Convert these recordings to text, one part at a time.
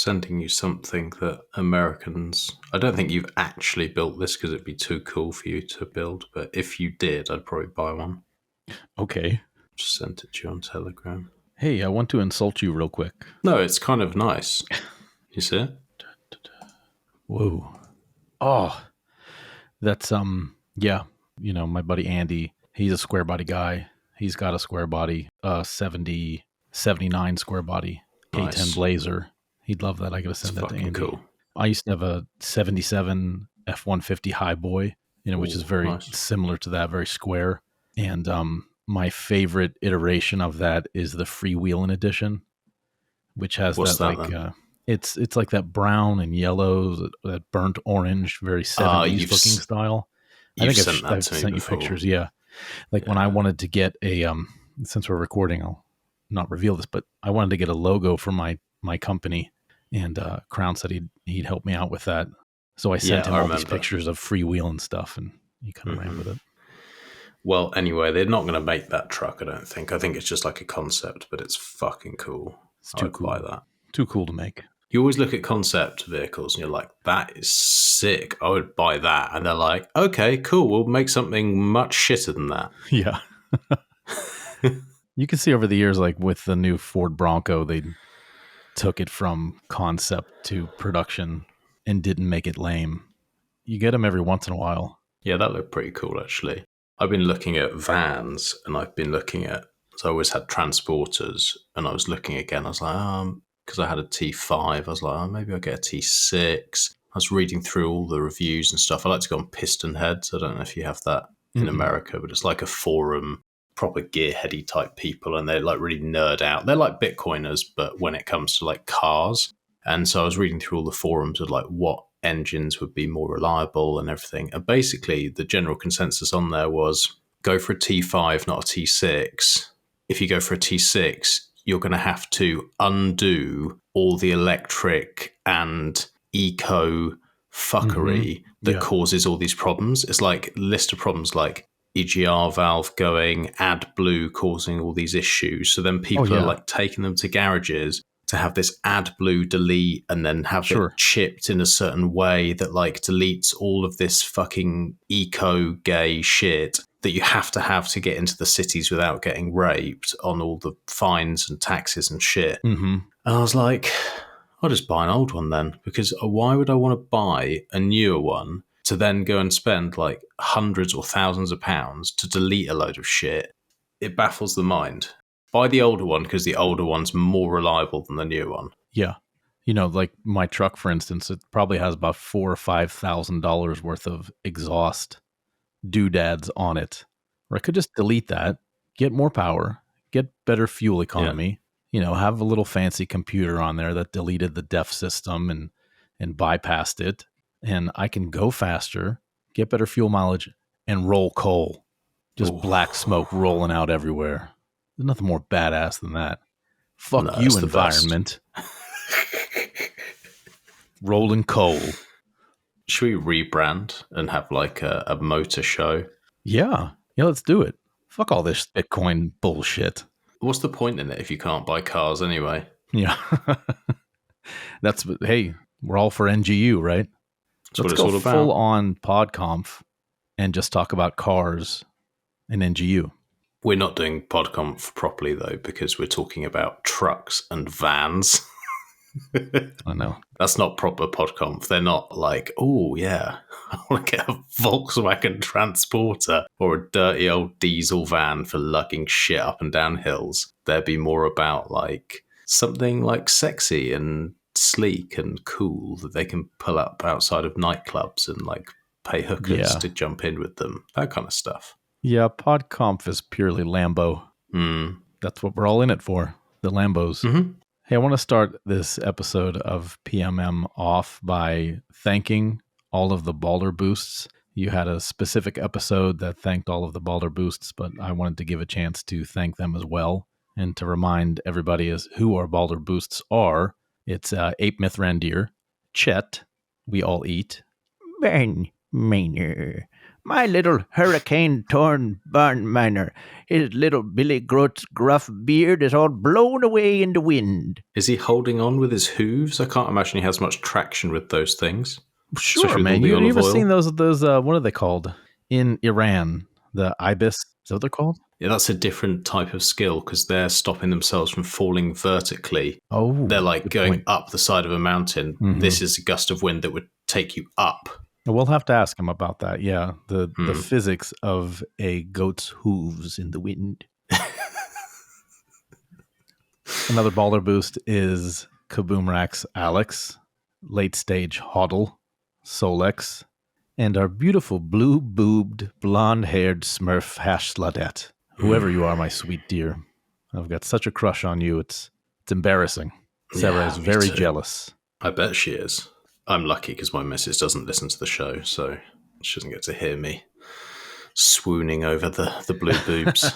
sending you something that Americans... I don't think you've actually built this because it'd be too cool for you to build, but if you did, I'd probably buy one. Okay. Just sent it to you on Telegram. Hey, I want to insult you real quick. No, it's kind of nice. You see it? Whoa. Oh, that's, yeah. You know, my buddy Andy, he's a square body guy. He's got a square body, 79 square body, K10 Nice. Blazer. He'd love that. I got to send that to Andy. Cool. I used to have a 77 F-150 High Boy, which is very similar to that, very square. And my favorite iteration of that is the freewheeling edition, which has it's like that brown and yellow, that burnt orange, very 70s looking style. I think I've sent you pictures. Yeah. When I wanted to get a, since we're recording, I'll not reveal this, but I wanted to get a logo for my company, and Crown said he'd help me out with that. So I sent him all these pictures of freewheeling stuff, and he kind of ran with it. Well, anyway, they're not going to make that truck, I don't think. I think it's just like a concept, but it's fucking cool. It's too cool. Buy that. Too cool to make. You always look at concept vehicles and you're like, that is sick. I would buy that. And they're like, okay, cool. We'll make something much shitter than that. Yeah. You can see over the years, like with the new Ford Bronco, they took it from concept to production and didn't make it lame. You get them every once in a while. Yeah, that looked pretty cool, actually. I've been looking at vans, and I've been looking at, so I always had transporters, and I was looking again. I was like, because I had a T5, I was like, maybe I'll get a T6. I was reading through all the reviews and stuff. I like to go on Piston Heads. I don't know if you have that in America, but it's like a forum, proper gearheady type people, and they like really nerd out. They're like Bitcoiners, but when it comes to like cars. And so I was reading through all the forums of like what engines would be more reliable and everything. And basically the general consensus on there was go for a T5, not a T6. If you go for a T6, you're going to have to undo all the electric and eco fuckery that causes all these problems. It's like a list of problems like EGR valve going, AdBlue causing all these issues. So then people are like taking them to garages to have this AdBlue delete and then have it chipped in a certain way that like deletes all of this fucking eco-gay shit that you have to get into the cities without getting raped on all the fines and taxes and shit. And I was like, I'll just buy an old one then, because why would I want to buy a newer one to then go and spend like hundreds or thousands of pounds to delete a load of shit? It baffles the mind. Buy the older one because the older one's more reliable than the newer one. Yeah. You know, like my truck, for instance, it probably has about $4,000 or $5,000 worth of exhaust doodads on it. Or I could just delete that, get more power, get better fuel economy, have a little fancy computer on there that deleted the DEF system and bypassed it. And I can go faster, get better fuel mileage, and roll coal. Just black smoke rolling out everywhere. There's nothing more badass than that. Fuck you, environment. Rolling coal. Should we rebrand and have like a motor show? Yeah, let's do it. Fuck all this Bitcoin bullshit. What's the point in it if you can't buy cars anyway? Yeah. Hey, we're all for NGU, right? Let's go full on PodConf and just talk about cars and NGU. We're not doing PodConf properly, though, because we're talking about trucks and vans. I know. That's not proper PodConf. They're not like, oh, yeah, I want to get a Volkswagen Transporter or a dirty old diesel van for lugging shit up and down hills. They'd be more about like something like sexy and sleek and cool that they can pull up outside of nightclubs and like pay hookers to jump in with them. That kind of stuff. Yeah, PodConf is purely Lambo. That's what we're all in it for, the Lambos. Hey, I want to start this episode of PMM off by thanking all of the Balder Boosts. You had a specific episode that thanked all of the Balder Boosts, but I wanted to give a chance to thank them as well. And to remind everybody as who our Balder Boosts are, it's Ape Myth Randir, Chet, We All Eat, Ben Maynor, My little hurricane-torn barn miner. His little Billy Groat's gruff beard is all blown away in the wind. Is he holding on with his hooves? I can't imagine he has much traction with those things. Sure, man. You ever seen those, what are they called? In Iran, the ibis, is that what they're called? Yeah, that's a different type of skill because they're stopping themselves from falling vertically. Oh, they're like going up the side of a mountain. Mm-hmm. This is a gust of wind that would take you up. We'll have to ask him about that. Yeah, the physics of a goat's hooves in the wind. Another baller boost is Kaboomrack's Alex, Late Stage Hoddle, Solex, and our beautiful blue-boobed, blonde-haired Smurf #Sludette. Whoever you are, my sweet dear. I've got such a crush on you. It's embarrassing. Sarah is very jealous. I bet she is. I'm lucky because my missus doesn't listen to the show, so she doesn't get to hear me swooning over the blue boobs.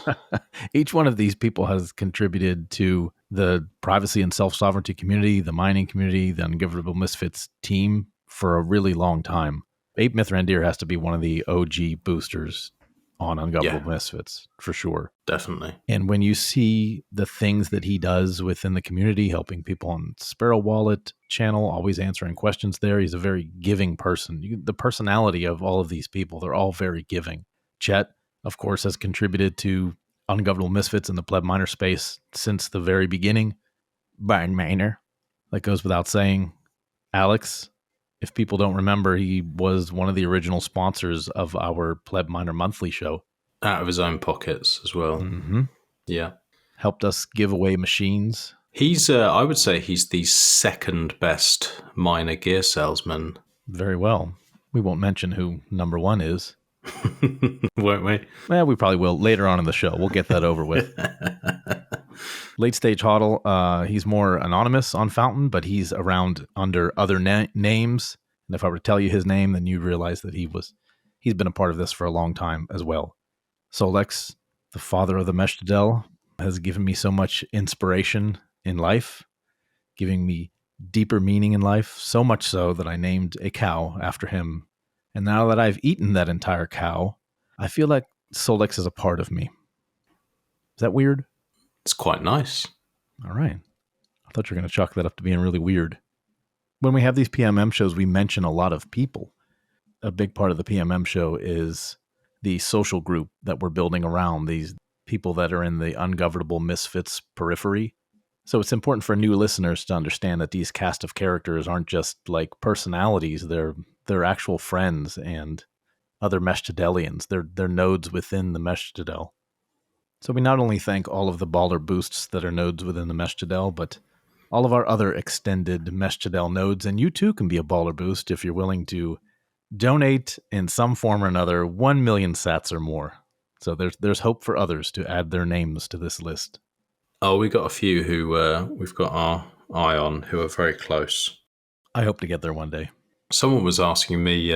Each one of these people has contributed to the privacy and self-sovereignty community, the mining community, the Ungovernable Misfits team for a really long time. Ape Mithrandir has to be one of the OG boosters on Ungovernable Misfits, for sure. Definitely. And when you see the things that he does within the community, helping people on Sparrow Wallet channel, always answering questions there, he's a very giving person. The personality of all of these people, they're all very giving. Chet, of course, has contributed to Ungovernable Misfits in the pleb miner space since the very beginning. Barn miner. That goes without saying. Alex, if people don't remember, he was one of the original sponsors of our Pleb Miner Monthly show. Out of his own pockets as well. Mm-hmm. Yeah. Helped us give away machines. He's, I would say he's the second best miner gear salesman. Very well. We won't mention who number one is. Won't we? Well, we probably will later on in the show. We'll get that over with. Late Stage Hoddle, he's more anonymous on Fountain, but he's around under other names. And if I were to tell you his name, then you'd realize that he's been a part of this for a long time as well. Solex, the father of the Meshtadel, has given me so much inspiration in life, giving me deeper meaning in life, so much so that I named a cow after him. And now that I've eaten that entire cow, I feel like Solex is a part of me. Is that weird? It's quite nice. All right. I thought you were going to chalk that up to being really weird. When we have these PMM shows, we mention a lot of people. A big part of the PMM show is the social group that we're building around these people that are in the Ungovernable Misfits periphery. So it's important for new listeners to understand that these cast of characters aren't just like personalities. They're actual friends and other Meshtadelians. They're nodes within the Meshtadel. So we not only thank all of the baller boosts that are nodes within the Meshtadel, but all of our other extended Meshtadel nodes. And you too can be a baller boost if you're willing to donate in some form or another 1 million sats or more. So there's hope for others to add their names to this list. Oh, we got a few who we've got our eye on who are very close. I hope to get there one day. Someone was asking me,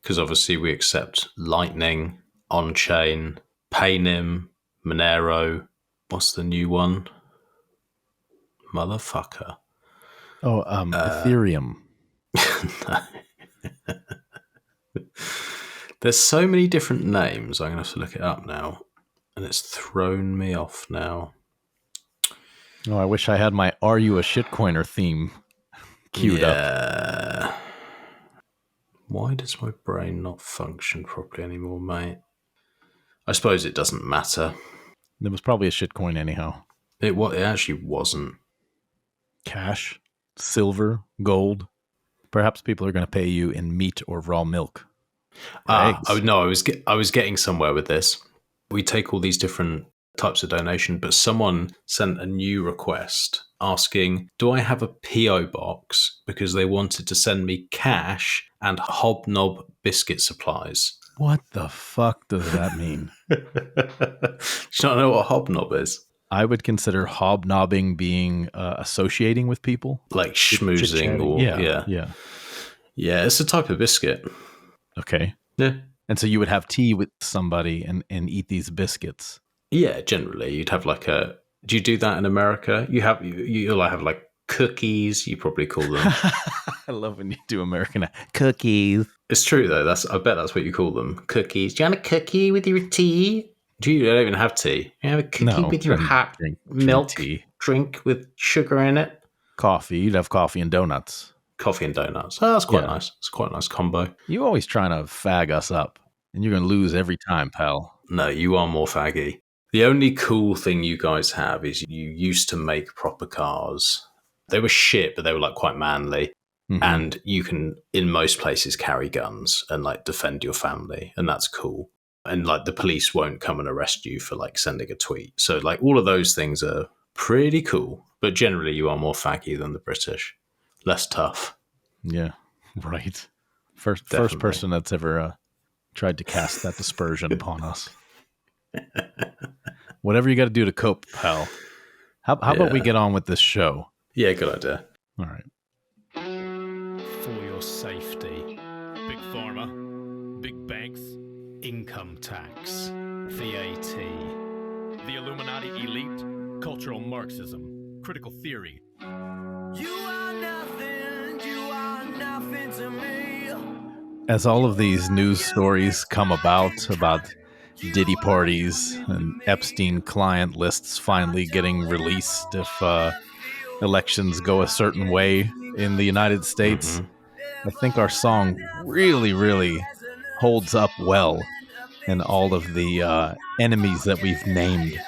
because obviously we accept Lightning, On-Chain, P.M.M, Monero. What's the new one? Motherfucker. Oh, Ethereum. There's so many different names. I'm going to have to look it up now. And it's thrown me off now. Oh, I wish I had my Are You a Shitcoiner theme queued up. Why does my brain not function properly anymore, mate? I suppose it doesn't matter. It was probably a shitcoin anyhow. It actually wasn't. Cash, silver, gold. Perhaps people are going to pay you in meat or raw milk. I was getting somewhere with this. We take all these different types of donation, but someone sent a new request asking, do I have a PO box? Because they wanted to send me cash and hobnob biscuit supplies. What the fuck does that mean? Do you not know what hobnob is? I would consider hobnobbing being associating with people. Like schmoozing or... Yeah, it's a type of biscuit. Okay. Yeah. And so you would have tea with somebody and eat these biscuits. Yeah, generally. You'd have like a... Do you do that in America? You'll have like cookies, you probably call them. I love when you do American cookies. It's true though. I bet that's what you call them. Cookies. Do you want a cookie with your tea? You don't even have tea. You have a cookie No, with your hot drink milk tea. drink with sugar in it. Coffee. You'd have coffee and donuts. Coffee and donuts. Oh, that's quite nice. It's quite a nice combo. You always trying to fag us up, and you're going to lose every time, pal. No, you are more faggy. The only cool thing you guys have is you used to make proper cars. They were shit, but they were like quite manly. Mm-hmm. And you can, in most places, carry guns and like defend your family. And that's cool. And like the police won't come and arrest you for like sending a tweet. So like all of those things are pretty cool. But generally you are more faggy than the British. Less tough. Yeah, right. First person that's ever tried to cast that dispersion upon us. Whatever you got to do to cope, pal. How about we get on with this show? Yeah, good idea. All right. For your safety, Big Pharma, big banks, income tax, VAT, the Illuminati elite, cultural Marxism, critical theory. You are nothing to me. As all of these news stories come about Diddy parties and Epstein client lists finally getting released if elections go a certain way in the United States, I think our song really, really holds up well in all of the enemies that we've named.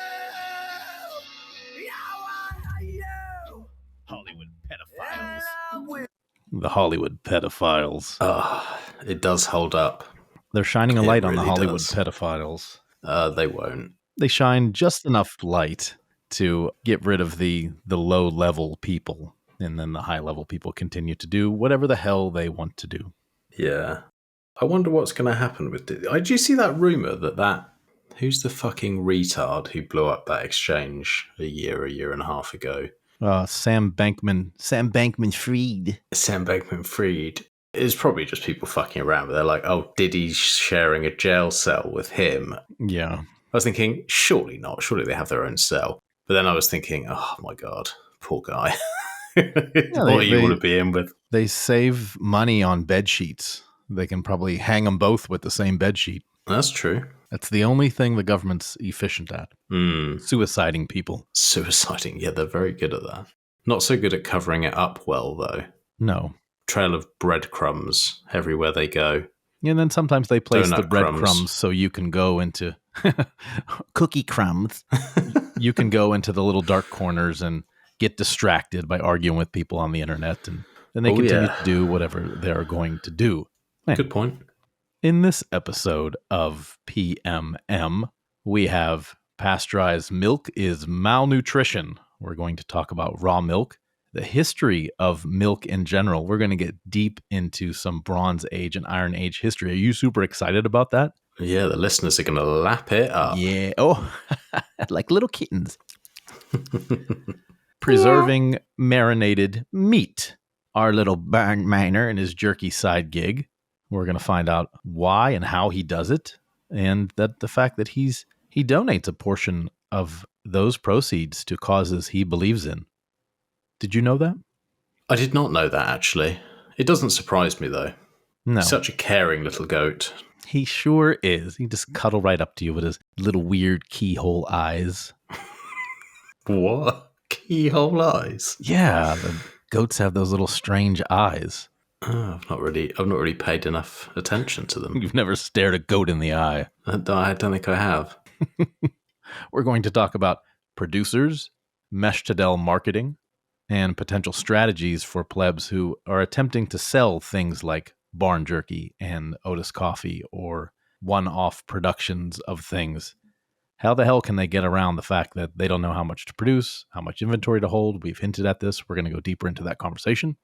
Hollywood pedophiles. The Hollywood pedophiles. It does hold up. They're shining a light on the Hollywood pedophiles. They won't. They shine just enough light to get rid of the low-level people, and then the high-level people continue to do whatever the hell they want to do. Yeah. I wonder what's going to happen with it. Did you see that rumor that who's the fucking retard who blew up that exchange a year and a half ago? Sam Bankman-Fried. Sam Bankman-Fried. It's probably just people fucking around, but they're like, oh, Diddy's sharing a jail cell with him. Yeah. I was thinking, surely not. Surely they have their own cell. But then I was thinking, oh my God, poor guy. What you want to be in with? They save money on bed sheets. They can probably hang them both with the same bed sheet. That's true. That's the only thing the government's efficient at. Suiciding people. Suiciding, yeah, they're very good at that. Not so good at covering it up well, though. No. Trail of breadcrumbs everywhere they go. And then sometimes they place the breadcrumbs so you can go into cookie crumbs. You can go into the little dark corners and get distracted by arguing with people on the internet, and then they continue to do whatever they're going to do. Man. Good point. In this episode of P.M.M., we have pasteurized milk is malnutrition. We're going to talk about raw milk, the history of milk in general. We're going to get deep into some Bronze Age and Iron Age history. Are you super excited about that? Yeah, the listeners are going to lap it up. Yeah. Oh, like little kittens. Preserving marinated meat. Our little barn miner and his jerky side gig. We're going to find out why and how he does it, and that the fact that he donates a portion of those proceeds to causes he believes in. Did you know that? I did not know that, actually. It doesn't surprise me, though. No. He's such a caring little goat. He sure is. He just cuddle right up to you with his little weird keyhole eyes. What? Keyhole eyes? Yeah, the goats have those little strange eyes. Oh, I've not really paid enough attention to them. You've never stared a goat in the eye. I don't think I have. We're going to talk about producers, mesh-to-del marketing, and potential strategies for plebs who are attempting to sell things like barn jerky and Otis coffee or one-off productions of things. How the hell can they get around the fact that they don't know how much to produce, how much inventory to hold? We've hinted at this. We're going to go deeper into that conversation.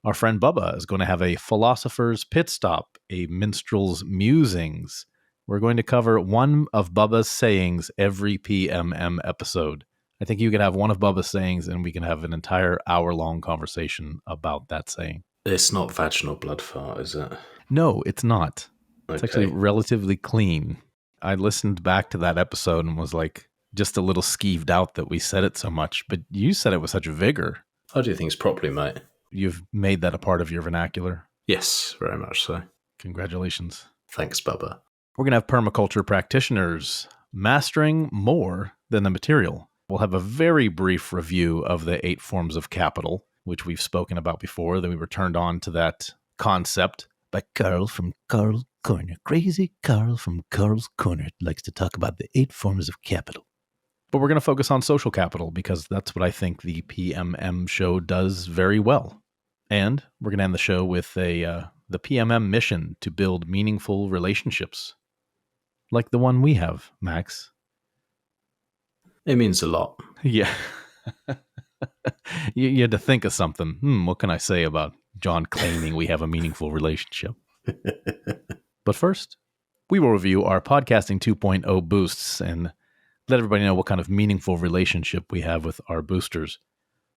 Our friend Bubba is going to have a philosopher's pit stop, a minstrel's musings. We're going to cover one of Bubba's sayings every PMM episode. I think you can have one of Bubba's sayings and we can have an entire hour-long conversation about that saying. It's not vaginal blood fart, is it? No, it's not. Okay. It's actually relatively clean. I listened back to that episode and was like just a little skeeved out that we said it so much, but you said it with such vigor. I do things properly, mate. You've made that a part of your vernacular? Yes, very much so. Congratulations. Thanks, Bubba. We're going to have permaculture practitioners mastering more than the material. We'll have a very brief review of the 8 forms of capital, which we've spoken about before. Then we returned on to that concept by Carl from Carl's Corner. Crazy Carl from Carl's Corner likes to talk about the 8 forms of capital. But we're going to focus on social capital because that's what I think the P.M.M. show does very well. And we're going to end the show with the P.M.M. mission to build meaningful relationships. Like the one we have, Max. It means a lot. Yeah. you had to think of something. What can I say about John claiming we have a meaningful relationship? But first, we will review our Podcasting 2.0 boosts and let everybody know what kind of meaningful relationship we have with our boosters.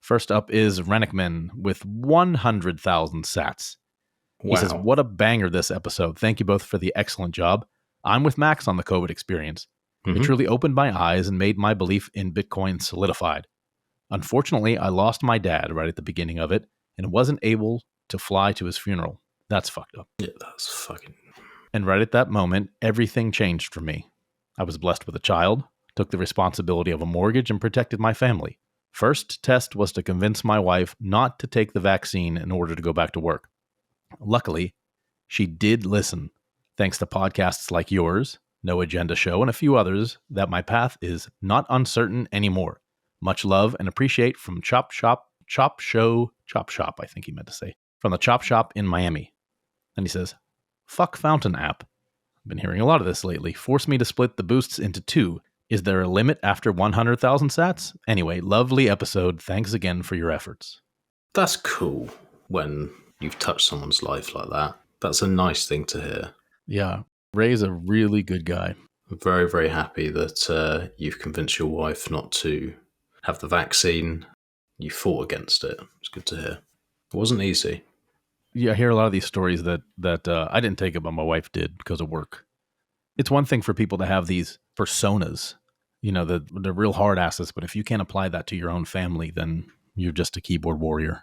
First up is Rennickman with 100,000 sats. Wow. He says, what a banger this episode. Thank you both for the excellent job. I'm with Max on the COVID experience. It truly opened my eyes and made my belief in Bitcoin solidified. Unfortunately, I lost my dad right at the beginning of it and wasn't able to fly to his funeral. That's fucked up. Yeah, that's fucking... And right at that moment, everything changed for me. I was blessed with a child, took the responsibility of a mortgage, and protected my family. First test was to convince my wife not to take the vaccine in order to go back to work. Luckily, she did listen. Thanks to podcasts like yours, No Agenda Show, and a few others, that my path is not uncertain anymore. Much love and appreciate from Chop Shop, I think he meant to say, from the Chop Shop in Miami. And he says, fuck Fountain app. I've been hearing a lot of this lately. Force me to split the boosts into 2. Is there a limit after 100,000 sats? Anyway, lovely episode. Thanks again for your efforts. That's cool when you've touched someone's life like that. That's a nice thing to hear. Yeah. Ray's a really good guy. I'm very, very happy that you've convinced your wife not to have the vaccine. You fought against it. It's good to hear. It wasn't easy. Yeah, I hear a lot of these stories that I didn't take it, but my wife did because of work. It's one thing for people to have these personas, you know, they're real hard asses, but if you can't apply that to your own family, then you're just a keyboard warrior.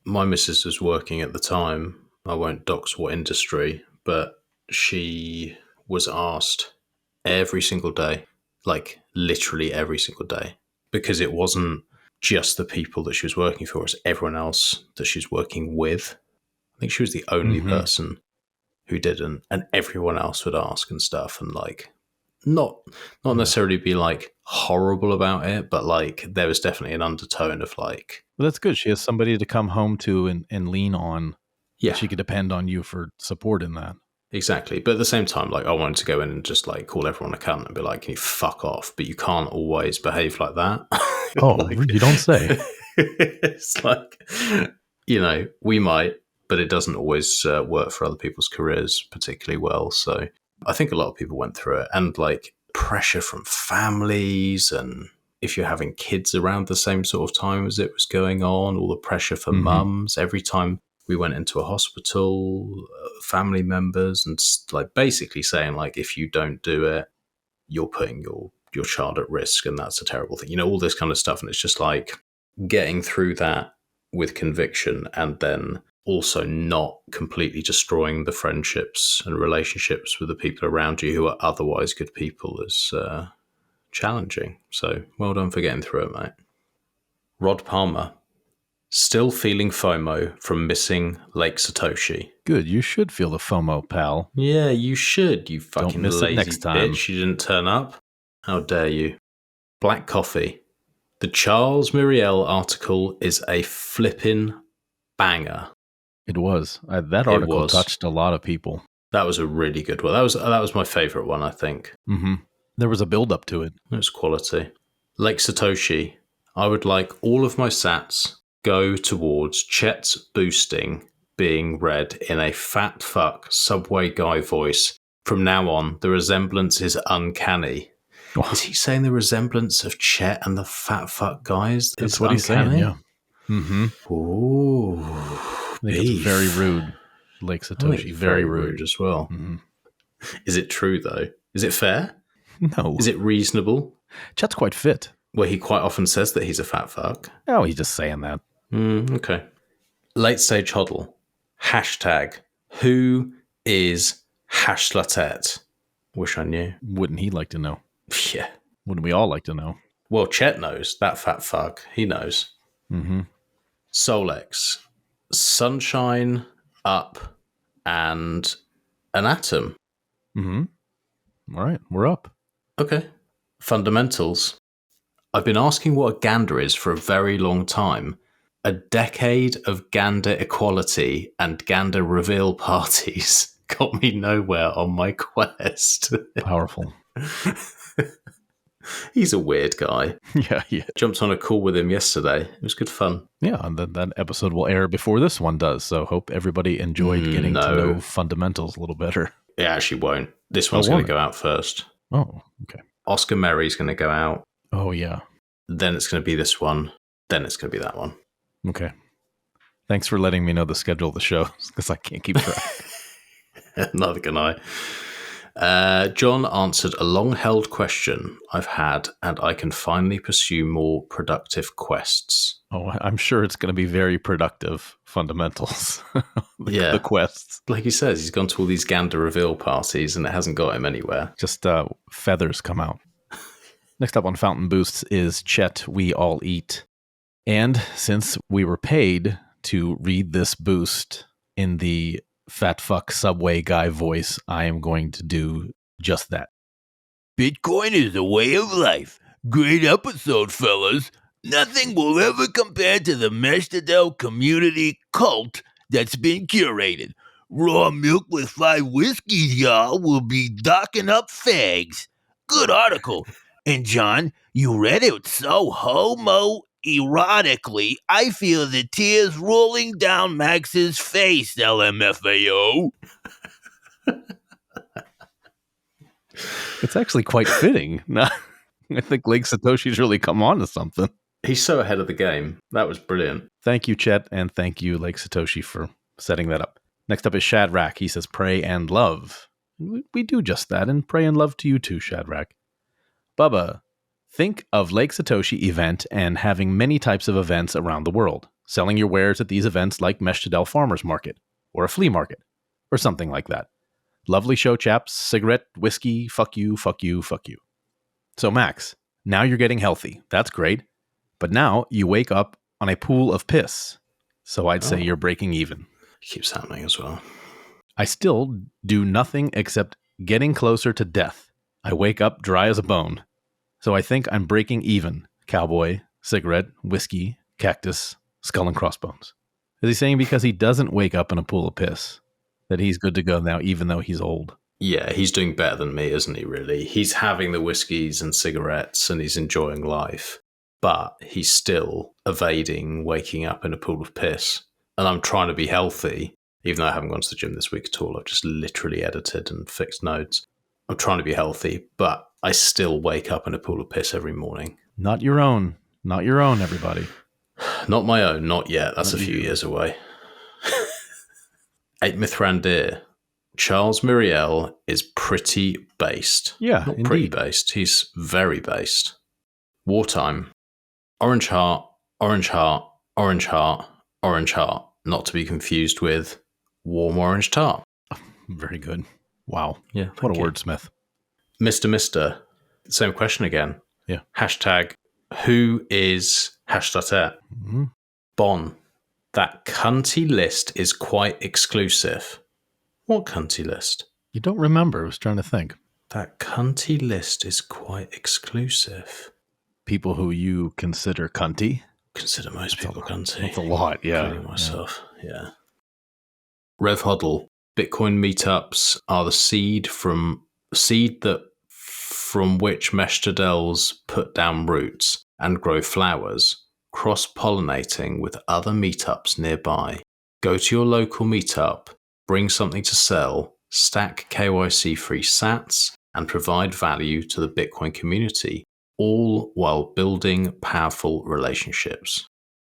My missus was working at the time. I won't dox what industry, but she was asked every single day, like literally every single day, because it wasn't just the people that she was working for, it's everyone else that she's working with. I think she was the only person who didn't, and everyone else would ask and stuff, and like not necessarily be like horrible about it, but like there was definitely an undertone of like, well, that's good. She has somebody to come home to and lean on. Yeah, she could depend on you for support in that. Exactly. But at the same time, like I wanted to go in and just like call everyone a cunt and be like, can you fuck off? But you can't always behave like that. Oh, like, you don't say. It's like, you know, we might, but it doesn't always work for other people's careers particularly well. So I think a lot of people went through it, and like pressure from families, and if you're having kids around the same sort of time as it was going on, all the pressure for mums every time we went into a hospital, family members, and like basically saying like, if you don't do it, you're putting your child at risk, and that's a terrible thing. You know, all this kind of stuff. And it's just like getting through that with conviction, and then also not completely destroying the friendships and relationships with the people around you who are otherwise good people is challenging. So well done for getting through it, mate. Rod Palmer. Still feeling FOMO from missing Lake Satoshi. Good, you should feel the FOMO, pal. Yeah, you should, you fucking Don't miss lazy it next time. bitch. You didn't turn up. How dare you. Black Coffee. The Charles Muriel article is a flippin' banger. It was. That article touched a lot of people. That was a really good one. That was my favorite one, I think. There was a build-up to it. It was quality. Lake Satoshi. I would like all of my sats go towards Chet's boosting being read in a fat fuck Subway guy voice. From now on, the resemblance is uncanny. Oh. Is he saying the resemblance of Chet and the fat fuck guys? That's what uncanny? He's saying, yeah. Ooh. I think it's very rude. Lake Satoshi, very rude as well. Is it true, though? Is it fair? No. Is it reasonable? Chet's quite fit. Well, he quite often says that he's a fat fuck. Oh, he's just saying that. Okay. Late stage hodl. Hashtag who is Hashlatet? Wish I knew. Wouldn't he like to know? Yeah. Wouldn't we all like to know? Well, Chet knows. That fat fuck. He knows. Mm-hmm. Solex, sunshine, up, and an atom. Mm-hmm. All right, we're up. Okay. Fundamentals. I've been asking what a gander is for a very long time. A decade of gander equality and gander reveal parties got me nowhere on my quest. Powerful. He's a weird guy. Yeah. Jumped on a call with him yesterday. It was good fun. Yeah, and that episode will air before this one does, so hope everybody enjoyed getting to know fundamentals a little better. It actually won't. This one's going to go out first. Oh, okay. Oscar Mary's going to go out. Oh, yeah. Then it's going to be this one. Then it's going to be that one. Okay. Thanks for letting me know the schedule of the show, because I can't keep track. Neither can I. John answered a long-held question I've had, and I can finally pursue more productive quests. Oh, I'm sure it's going to be very productive fundamentals. The quests. Like he says, he's gone to all these gander reveal parties, and it hasn't got him anywhere. Just feathers come out. Next up on Fountain Boosts is Chet We All Eat. And since we were paid to read this boost in the fat fuck subway guy voice, I am going to do just that. Bitcoin is a way of life. Great episode, fellas. Nothing will ever compare to the Mestadel community cult that's been curated. Raw milk with 5 whiskeys, y'all, will be docking up fags. Good article. And John, you read it so homo-erotically, I feel the tears rolling down Max's face, LMFAO. It's actually quite fitting. I think Lake Satoshi's really come on to something. He's so ahead of the game. That was brilliant. Thank you, Chet, and thank you, Lake Satoshi, for setting that up. Next up is Shadrach. He says, pray and love. We do just that, and pray and love to you too, Shadrach. Bubba, think of Lake Satoshi event and having many types of events around the world. Selling your wares at these events like Meshtadel Farmers Market, or a flea market, or something like that. Lovely show, chaps. Cigarette, whiskey, fuck you, fuck you, fuck you. So, Max, now you're getting healthy. That's great. But now you wake up on a pool of piss. So I'd say you're breaking even. Keeps happening as well. I still do nothing except getting closer to death. I wake up dry as a bone. So I think I'm breaking even. Cowboy, cigarette, whiskey, cactus, skull and crossbones. Is he saying because he doesn't wake up in a pool of piss that he's good to go now, even though he's old? Yeah, he's doing better than me, isn't he, really? He's having the whiskeys and cigarettes and he's enjoying life. But he's still evading waking up in a pool of piss. And I'm trying to be healthy, even though I haven't gone to the gym this week at all. I've just literally edited and fixed nodes. I'm trying to be healthy, but I still wake up in a pool of piss every morning. Not your own. Not your own, everybody. Not my own, not yet. That's not a few years away. 8 Mithrandir. Charles Muriel is pretty based. Yeah, not indeed. Pretty based. He's very based. Wartime. Orange heart, orange heart, orange heart, orange heart. Not to be confused with warm orange tart. Very good. Wow. Yeah. What a wordsmith. Mr. Same question again. Yeah. Hashtag who is hashtag Bon. That cunty list is quite exclusive. What cunty list? You don't remember. I was trying to think. That cunty list is quite exclusive. People who you consider cunty? Consider most people cunty. That's a lot, yeah. Including myself, yeah. Rev Huddle. Bitcoin meetups are the seed from which Meshtadels put down roots and grow flowers, cross-pollinating with other meetups nearby. Go to your local meetup, bring something to sell, stack KYC-free sats, and provide value to the Bitcoin community, all while building powerful relationships.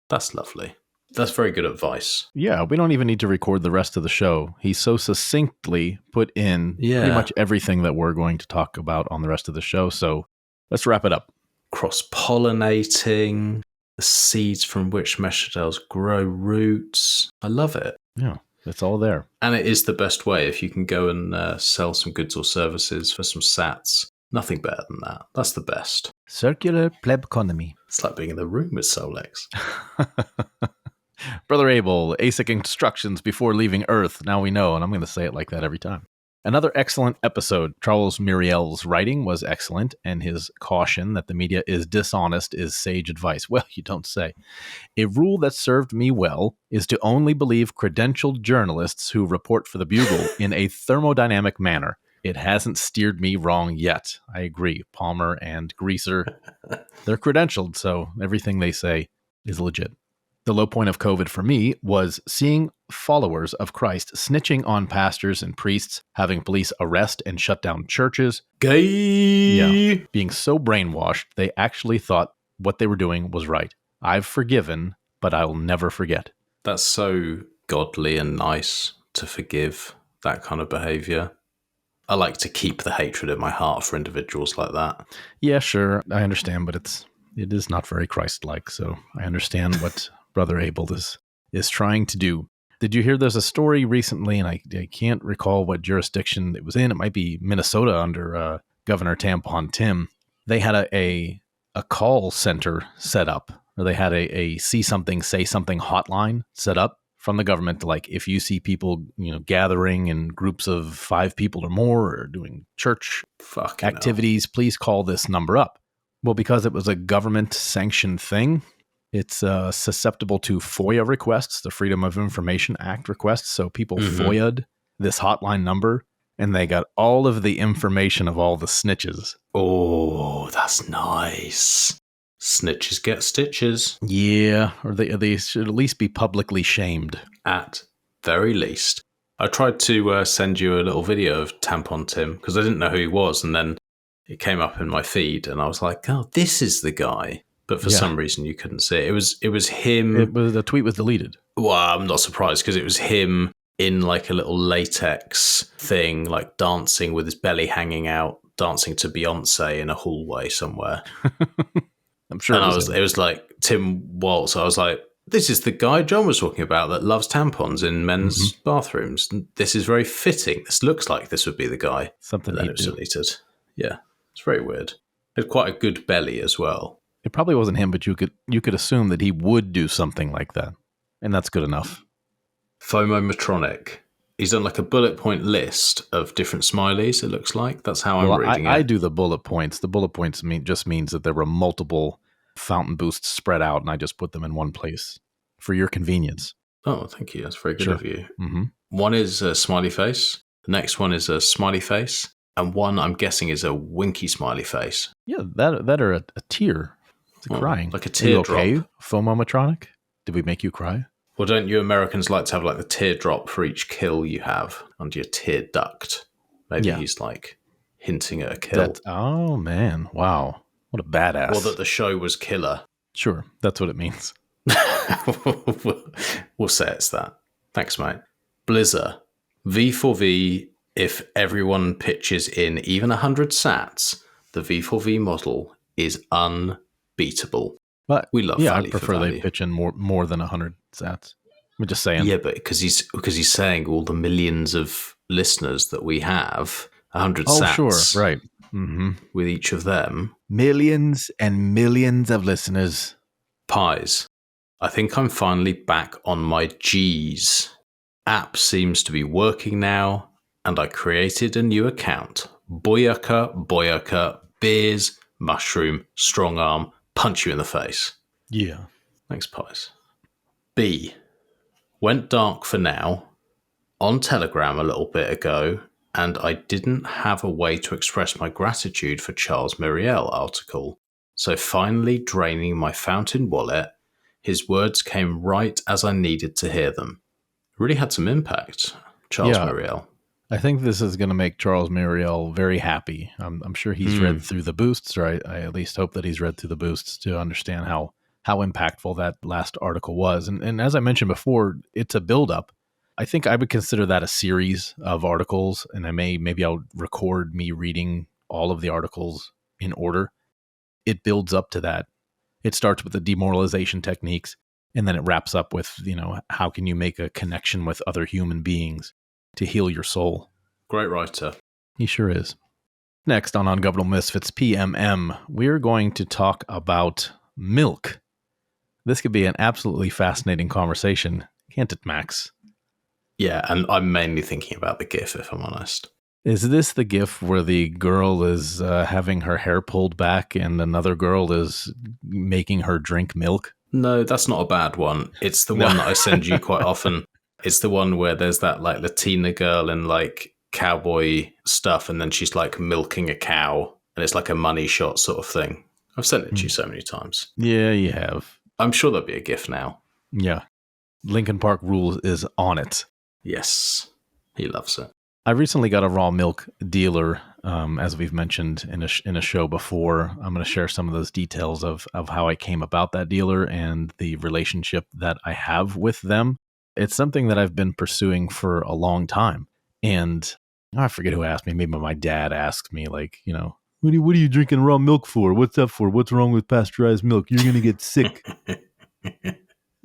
That's lovely. That's very good advice. Yeah, we don't even need to record the rest of the show. He so succinctly put in pretty much everything that we're going to talk about on the rest of the show. So let's wrap it up. Cross-pollinating, the seeds from which Meshtadels grow roots. I love it. Yeah. It's all there. And it is the best way. If you can go and sell some goods or services for some sats, nothing better than that. That's the best. Circular pleb economy. It's like being in the room with Solex. Brother Abel, ASIC instructions before leaving Earth. Now we know, and I'm going to say it like that every time. Another excellent episode. Charles Muriel's writing was excellent, and his caution that the media is dishonest is sage advice. Well, you don't say. A rule that served me well is to only believe credentialed journalists who report for the Bugle in a thermodynamic manner. It hasn't steered me wrong yet. I agree. Palmer and Greaser, they're credentialed, so everything they say is legit. The low point of COVID for me was seeing followers of Christ snitching on pastors and priests, having police arrest and shut down churches. Gay! Yeah, being so brainwashed, they actually thought what they were doing was right. I've forgiven, but I'll never forget. That's so godly and nice to forgive that kind of behavior. I like to keep the hatred in my heart for individuals like that. Yeah, sure. I understand, but it is not very Christ-like, so I understand what Brother Abel is trying to do. Did you hear there's a story recently, and I can't recall what jurisdiction it was in. It might be Minnesota under Governor Tampon Tim. They had a call center set up, or they had a see something, say something hotline set up from the government to, like, if you see people, gathering in groups of 5 people or more or doing church activities, please call this number up. Well, because it was a government sanctioned thing, it's susceptible to FOIA requests, the Freedom of Information Act requests. So people FOIA'd this hotline number, and they got all of the information of all the snitches. Oh, that's nice. Snitches get stitches. Yeah, or they should at least be publicly shamed. At very least. I tried to send you a little video of Tampon Tim, because I didn't know who he was, and then it came up in my feed, and I was like, oh, this is the guy. But for some reason, you couldn't see it. It was him. The tweet was deleted. Well, I'm not surprised, because it was him in like a little latex thing, like dancing with his belly hanging out, dancing to Beyonce in a hallway somewhere. I'm sure. And it was like Tim Waltz. I was like, this is the guy John was talking about that loves tampons in men's bathrooms. This is very fitting. This looks like this would be the guy. Something and then it was deleted. Yeah, it's very weird. It had quite a good belly as well. It probably wasn't him, but you could assume that he would do something like that, and that's good enough. FOMO-matronic. He's done like a bullet point list of different smileys, it looks like. That's how I'm reading it. I do the bullet points. The bullet points just means that there were multiple fountain boosts spread out, and I just put them in one place for your convenience. Oh, thank you. That's very good of you. Mm-hmm. One is a smiley face. The next one is a smiley face. And one, I'm guessing, is a winky smiley face. Yeah, that are a tear. It's crying. Like a teardrop. Okay, FOMO-matronic? Did we make you cry? Well, don't you Americans like to have like the teardrop for each kill you have under your tear duct? Maybe he's like hinting at a kill. Oh, man. Wow. What a badass. Or that the show was killer. Sure, that's what it means. We'll say it's that. Thanks, mate. Blizzard. V4V, if everyone pitches in even 100 sats, the V4V model is unbeatable. But we love I value prefer for value. they pitch in more than 100 sats. I'm just saying. Yeah, but because he's saying all the millions of listeners that we have, 100 sats. Oh, sure, right. Mm-hmm. With each of them. Millions and millions of listeners. Pies. I think I'm finally back on my G's. App seems to be working now, and I created a new account. Boyaka, beers, mushroom, strong arm, punch you in the face. Yeah. Thanks, Pies. B. Went dark for now. On Telegram a little bit ago, and I didn't have a way to express my gratitude for Charles Muriel article. So finally draining my fountain wallet, his words came right as I needed to hear them. Really had some impact, Charles Muriel. I think this is going to make Charles Muriel very happy. I'm sure he's read through the boosts, or I at least hope that he's read through the boosts to understand how impactful that last article was. And as I mentioned before, it's a buildup. I think I would consider that a series of articles, and maybe I'll record me reading all of the articles in order. It builds up to that. It starts with the demoralization techniques. And then it wraps up with, how can you make a connection with other human beings to heal your soul? Great writer. He sure is. Next on Ungovernable Misfits P.M.M., we're going to talk about milk. This could be an absolutely fascinating conversation, can't it, Max? Yeah, and I'm mainly thinking about the GIF, if I'm honest. Is this the GIF where the girl is having her hair pulled back and another girl is making her drink milk? No, that's not a bad one. It's the one that I send you quite often. It's the one where there's that like Latina girl in like cowboy stuff, and then she's like milking a cow, and it's like a money shot sort of thing. I've sent it to you so many times. Yeah, you have. I'm sure there'll be a GIF now. Yeah. Lincoln Park Rules is on it. Yes, he loves it. I recently got a raw milk dealer, as we've mentioned in a show before. I'm going to share some of those details of how I came about that dealer and the relationship that I have with them. It's something that I've been pursuing for a long time. And I forget who asked me. Maybe my dad asked me, like, what are you drinking raw milk for? What's that for? What's wrong with pasteurized milk? You're going to get sick.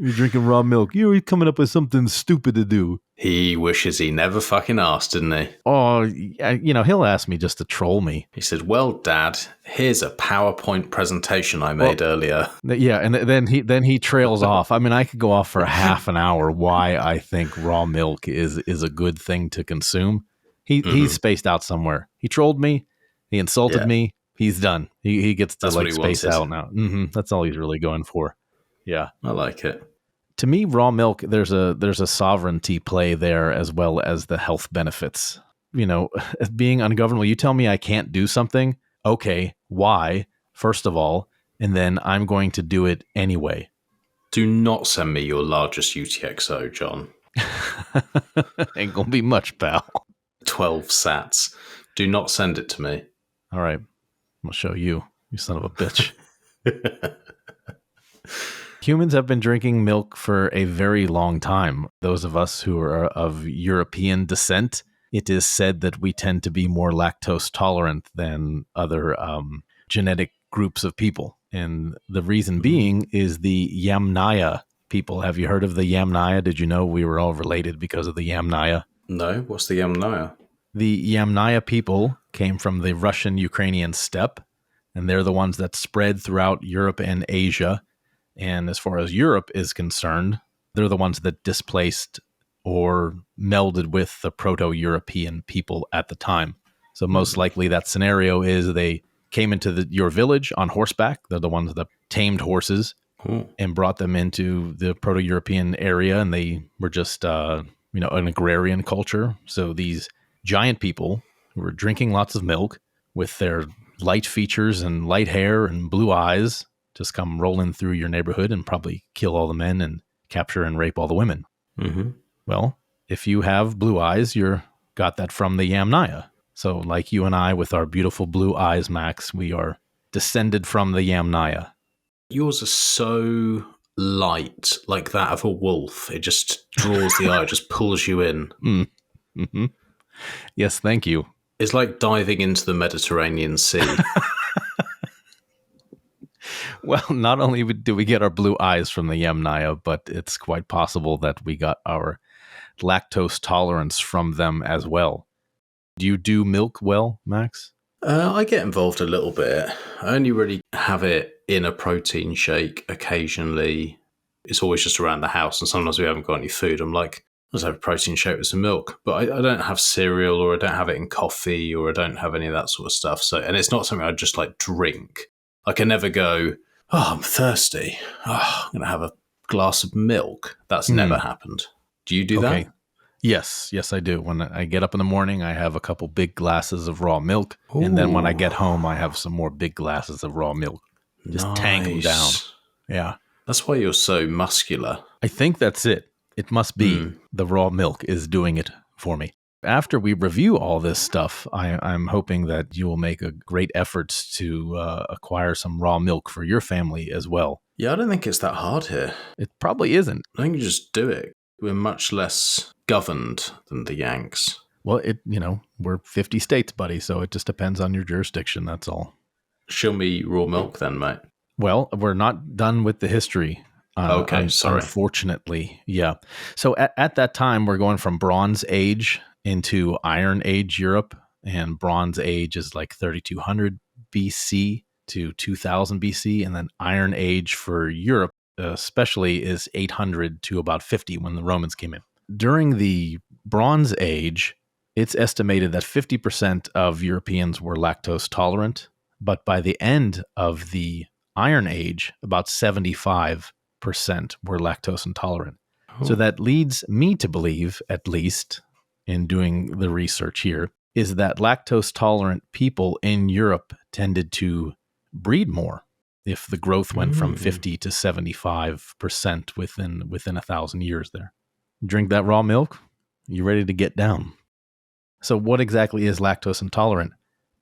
You're drinking raw milk. You're coming up with something stupid to do. He wishes he never fucking asked, didn't he? Oh, he'll ask me just to troll me. He said, well, Dad, here's a PowerPoint presentation I made earlier. Yeah, and then he trails off. I mean, I could go off for half an hour why I think raw milk is a good thing to consume. He's spaced out somewhere. He trolled me. He insulted me. He's done. He gets to space out now. That's all he's really going for. Yeah. I like it. To me, raw milk, there's a sovereignty play there as well as the health benefits. Being ungovernable, you tell me I can't do something. Okay, why? First of all, and then I'm going to do it anyway. Do not send me your largest UTXO, John. Ain't gonna be much, pal. 12 sats. Do not send it to me. All right. I'm gonna show you, you son of a bitch. Humans have been drinking milk for a very long time. Those of us who are of European descent, it is said that we tend to be more lactose tolerant than other genetic groups of people. And the reason being is the Yamnaya people. Have you heard of the Yamnaya? Did you know we were all related because of the Yamnaya? No, what's the Yamnaya? The Yamnaya people came from the Russian-Ukrainian steppe, and they're the ones that spread throughout Europe and Asia. And as far as Europe is concerned, they're the ones that displaced or melded with the Proto-European people at the time. So most likely that scenario is they came into your village on horseback. They're the ones that tamed horses and brought them into the Proto-European area, and they were just an agrarian culture. So these giant people who were drinking lots of milk with their light features and light hair and blue eyes just come rolling through your neighborhood and probably kill all the men and capture and rape all the women. Mm-hmm. Well, if you have blue eyes, you're got that from the Yamnaya. So like you and I with our beautiful blue eyes, Max, we are descended from the Yamnaya. Yours are so light, like that of a wolf. It just draws the eye, just pulls you in. Mm-hmm. Yes, thank you. It's like diving into the Mediterranean Sea. Well, not only do we get our blue eyes from the Yamnaya, but it's quite possible that we got our lactose tolerance from them as well. Do you do milk well, Max? I get involved a little bit. I only really have it in a protein shake occasionally. It's always just around the house, and sometimes we haven't got any food. I'm like, let's have a protein shake with some milk. But I don't have cereal, or I don't have it in coffee, or I don't have any of that sort of stuff. So, and it's not something I just like drink. I can never go, oh, I'm thirsty. Oh, I'm going to have a glass of milk. That's never happened. Do you do that? Yes, I do. When I get up in the morning, I have a couple big glasses of raw milk. Ooh. And then when I get home, I have some more big glasses of raw milk. Just tank them down. Yeah. That's why you're so muscular. I think that's it. It must be the raw milk is doing it for me. After we review all this stuff, I'm hoping that you will make a great effort to acquire some raw milk for your family as well. Yeah, I don't think it's that hard here. It probably isn't. I think you just do it. We're much less governed than the Yanks. Well, we're 50 states, buddy, so it just depends on your jurisdiction, that's all. Show me raw milk then, mate. Well, we're not done with the history. Okay, sorry. Unfortunately, yeah. So at that time, we're going from Bronze Age into Iron Age Europe, and Bronze Age is like 3200 BC to 2000 BC, and then Iron Age for Europe, especially, is 800 to about 50 when the Romans came in. During the Bronze Age, it's estimated that 50% of Europeans were lactose tolerant, but by the end of the Iron Age, about 75% were lactose intolerant. So that leads me to believe, at least in doing the research here, is that lactose tolerant people in Europe tended to breed more if the growth went from 50 to 75% within 1,000 years there. Drink that raw milk, you're ready to get down. So what exactly is lactose intolerant?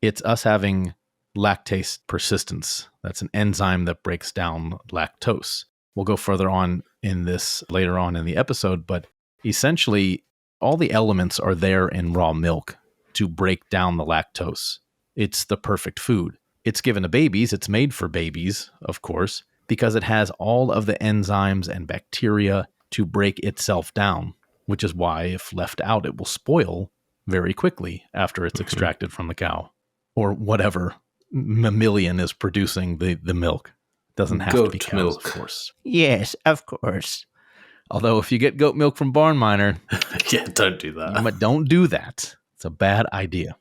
It's us having lactase persistence. That's an enzyme that breaks down lactose. We'll go further on in this later on in the episode, but essentially all the elements are there in raw milk to break down the lactose. It's the perfect food. It's given to babies. It's made for babies, of course, because it has all of the enzymes and bacteria to break itself down, which is why if left out, it will spoil very quickly after it's extracted from the cow or whatever mammalian is producing the milk. Doesn't have to be cows, milk. of course. Yes, of course. Although if you get goat milk from Barn Miner, yeah, don't do that. Don't do that. It's a bad idea.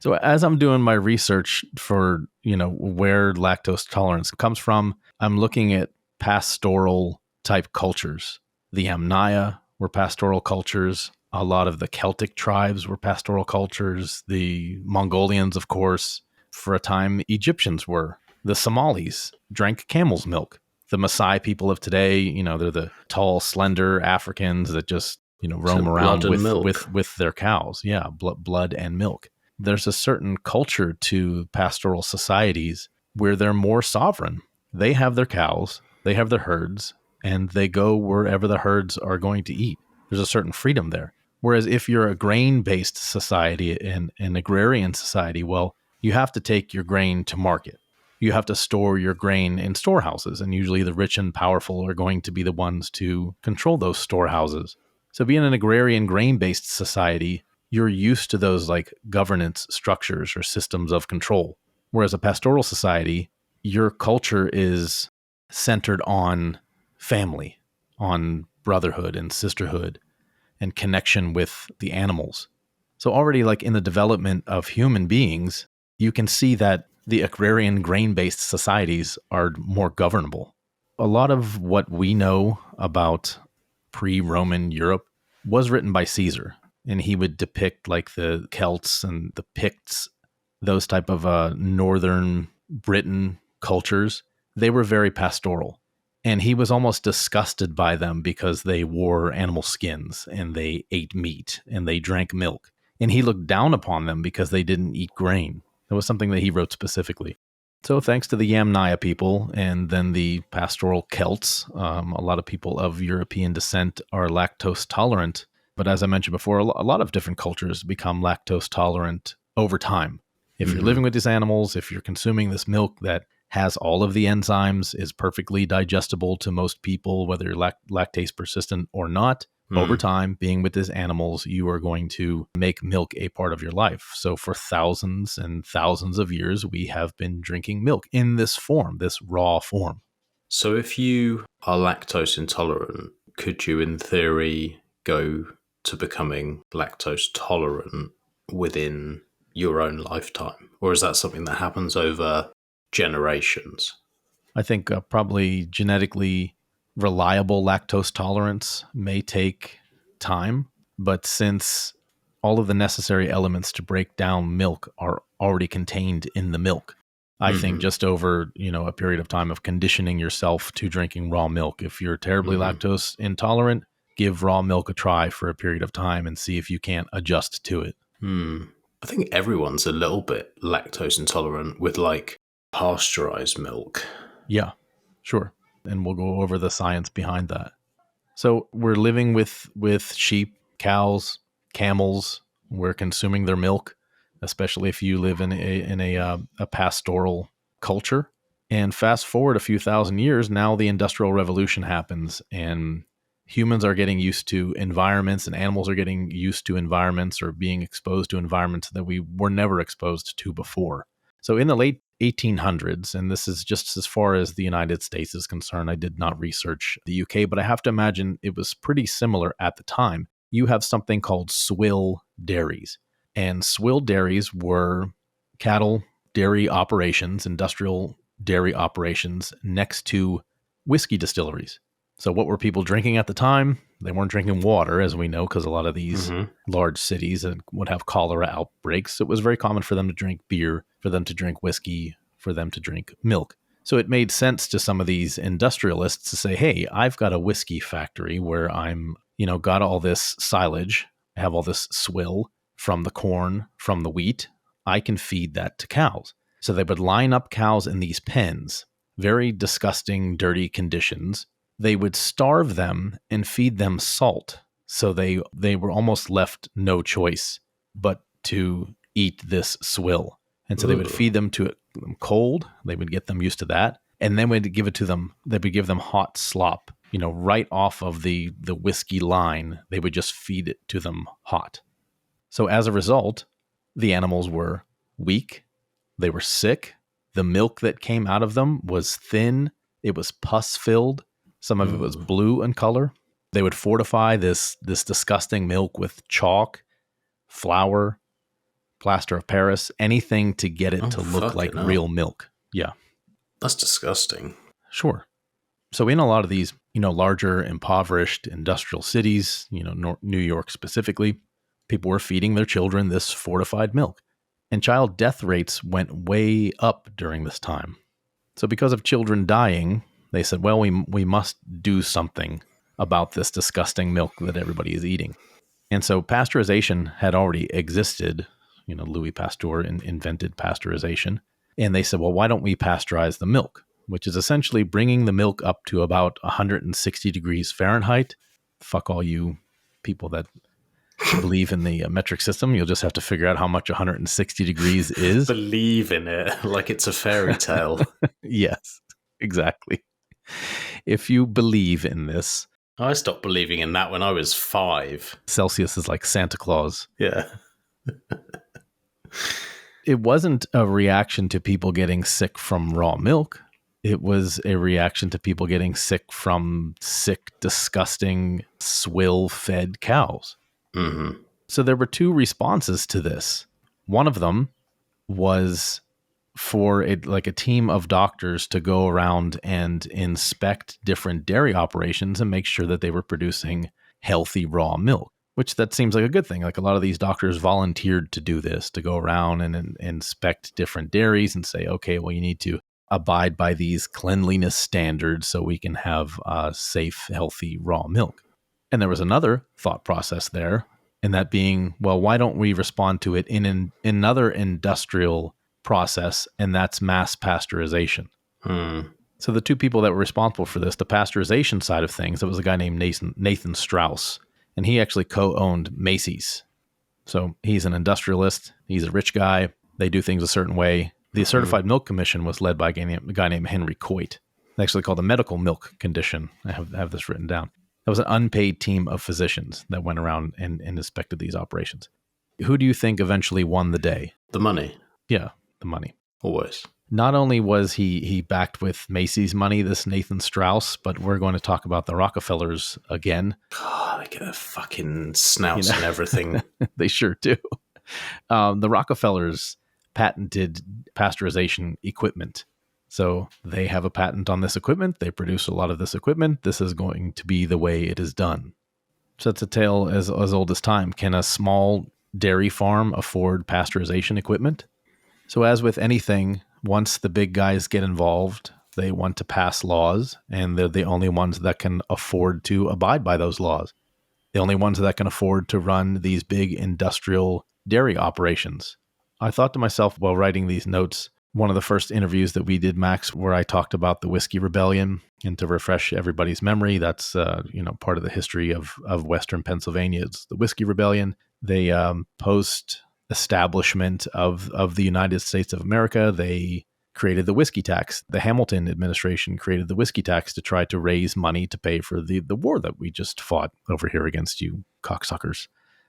So as I'm doing my research for, where lactose tolerance comes from, I'm looking at pastoral type cultures. The Amnaya were pastoral cultures. A lot of the Celtic tribes were pastoral cultures. The Mongolians, of course. For a time, Egyptians were. The Somalis drank camel's milk. The Maasai people of today, they're the tall, slender Africans that just, roam around with their cows. Yeah, blood and milk. There's a certain culture to pastoral societies where they're more sovereign. They have their cows, they have their herds, and they go wherever the herds are going to eat. There's a certain freedom there. Whereas if you're a grain-based society and an agrarian society, well, you have to take your grain to market. You have to store your grain in storehouses, and usually the rich and powerful are going to be the ones to control those storehouses. So being an agrarian grain-based society, you're used to those like governance structures or systems of control. Whereas a pastoral society, your culture is centered on family, on brotherhood and sisterhood and connection with the animals. So already like in the development of human beings, you can see that the agrarian grain-based societies are more governable. A lot of what we know about pre-Roman Europe was written by Caesar, and he would depict like the Celts and the Picts, those type of northern Britain cultures. They were very pastoral, and he was almost disgusted by them because they wore animal skins and they ate meat and they drank milk. And he looked down upon them because they didn't eat grain. That was something that he wrote specifically. So thanks to the Yamnaya people and then the pastoral Celts, a lot of people of European descent are lactose tolerant. But as I mentioned before, a lot of different cultures become lactose tolerant over time. If you're living with these animals, if you're consuming this milk that has all of the enzymes, is perfectly digestible to most people, whether you're lactase persistent or not, over time, being with these animals, you are going to make milk a part of your life. So for thousands and thousands of years, we have been drinking milk in this form, this raw form. So if you are lactose intolerant, could you, in theory, go to becoming lactose tolerant within your own lifetime? Or is that something that happens over generations? I think probably genetically reliable lactose tolerance may take time, but since all of the necessary elements to break down milk are already contained in the milk, I think just over, a period of time of conditioning yourself to drinking raw milk. If you're terribly lactose intolerant, give raw milk a try for a period of time and see if you can't adjust to it. I think everyone's a little bit lactose intolerant with like pasteurized milk. Yeah, sure. And we'll go over the science behind that. So we're living with sheep, cows, camels. We're consuming their milk, especially if you live in a pastoral culture. And fast forward a few thousand years, now the Industrial Revolution happens, and humans are getting used to environments, and animals are getting used to environments or being exposed to environments that we were never exposed to before. So in the late 1800s, and this is just as far as the United States is concerned, I did not research the UK, but I have to imagine it was pretty similar at the time. You have something called swill dairies. And swill dairies were cattle dairy operations, industrial dairy operations next to whiskey distilleries. So what were people drinking at the time? They weren't drinking water, as we know, because a lot of these large cities would have cholera outbreaks. It was very common for them to drink beer, for them to drink whiskey, for them to drink milk. So it made sense to some of these industrialists to say, hey, I've got a whiskey factory where I'm, got all this silage, I have all this swill from the corn, from the wheat. I can feed that to cows. So they would line up cows in these pens, very disgusting, dirty conditions. They would starve them and feed them salt. So they were almost left no choice but to eat this swill. And so they would feed them to them cold. They would get them used to that. And then we'd give it to them. They would give them hot slop, right off of the whiskey line. They would just feed it to them hot. So as a result, the animals were weak. They were sick. The milk that came out of them was thin. It was pus-filled. Some of it was blue in color. They would fortify this disgusting milk with chalk, flour, plaster of Paris, anything to get it to look like real milk. Yeah. That's disgusting. Sure. So in a lot of these, larger impoverished industrial cities, New York specifically, people were feeding their children this fortified milk. And child death rates went way up during this time. So because of children dying, they said, well, we must do something about this disgusting milk that everybody is eating. And so pasteurization had already existed. Louis Pasteur invented pasteurization. And they said, well, why don't we pasteurize the milk? Which is essentially bringing the milk up to about 160 degrees Fahrenheit. Fuck all you people that believe in the metric system. You'll just have to figure out how much 160 degrees is. Believe in it like it's a fairy tale. Yes, exactly. If you believe in this. I stopped believing in that when I was 5. Celsius is like Santa Claus. Yeah. It wasn't a reaction to people getting sick from raw milk. It was a reaction to people getting sick from sick, disgusting, swill-fed cows. Mm-hmm. So there were 2 responses to this. One of them was for a team of doctors to go around and inspect different dairy operations and make sure that they were producing healthy raw milk, which that seems like a good thing. Like a lot of these doctors volunteered to do this, to go around and inspect different dairies and say, okay, well, you need to abide by these cleanliness standards so we can have safe, healthy raw milk. And there was another thought process there, and that being, well, why don't we respond to it in another industrial process, and that's mass pasteurization. So the 2 people that were responsible for this, the pasteurization side of things, it was a guy named Nathan Strauss, and he actually co-owned Macy's. So he's an industrialist. He's a rich guy. They do things a certain way. The Certified Milk Commission was led by a guy named Henry Coit. It's actually called the Medical Milk Condition. I have this written down. That was an unpaid team of physicians that went around and inspected these operations. Who do you think eventually won the day? The money. Yeah, the money. Always. Not only was he backed with Macy's money, this Nathan Strauss, but we're going to talk about the Rockefellers again. God, they get a fucking snouts and everything. They sure do. The Rockefellers patented pasteurization equipment. So they have a patent on this equipment. They produce a lot of this equipment. This is going to be the way it is done. So it's a tale as old as time. Can a small dairy farm afford pasteurization equipment? So as with anything, once the big guys get involved, they want to pass laws, and they're the only ones that can afford to abide by those laws. The only ones that can afford to run these big industrial dairy operations. I thought to myself while writing these notes, one of the first interviews that we did, Max, where I talked about the Whiskey Rebellion, and to refresh everybody's memory, that's part of the history of Western Pennsylvania. It's the Whiskey Rebellion. They post-establishment of the United States of America, they created the whiskey tax. The Hamilton administration created the whiskey tax to try to raise money to pay for the war that we just fought over here against you cocksuckers.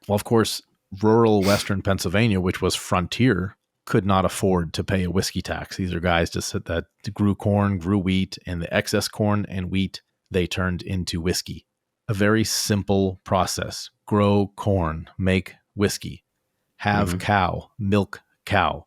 Well, of course, rural Western Pennsylvania, which was frontier, could not afford to pay a whiskey tax. These are guys that grew corn, grew wheat, and the excess corn and wheat they turned into whiskey. A very simple process. Grow corn, make whiskey. Have cow, milk cow.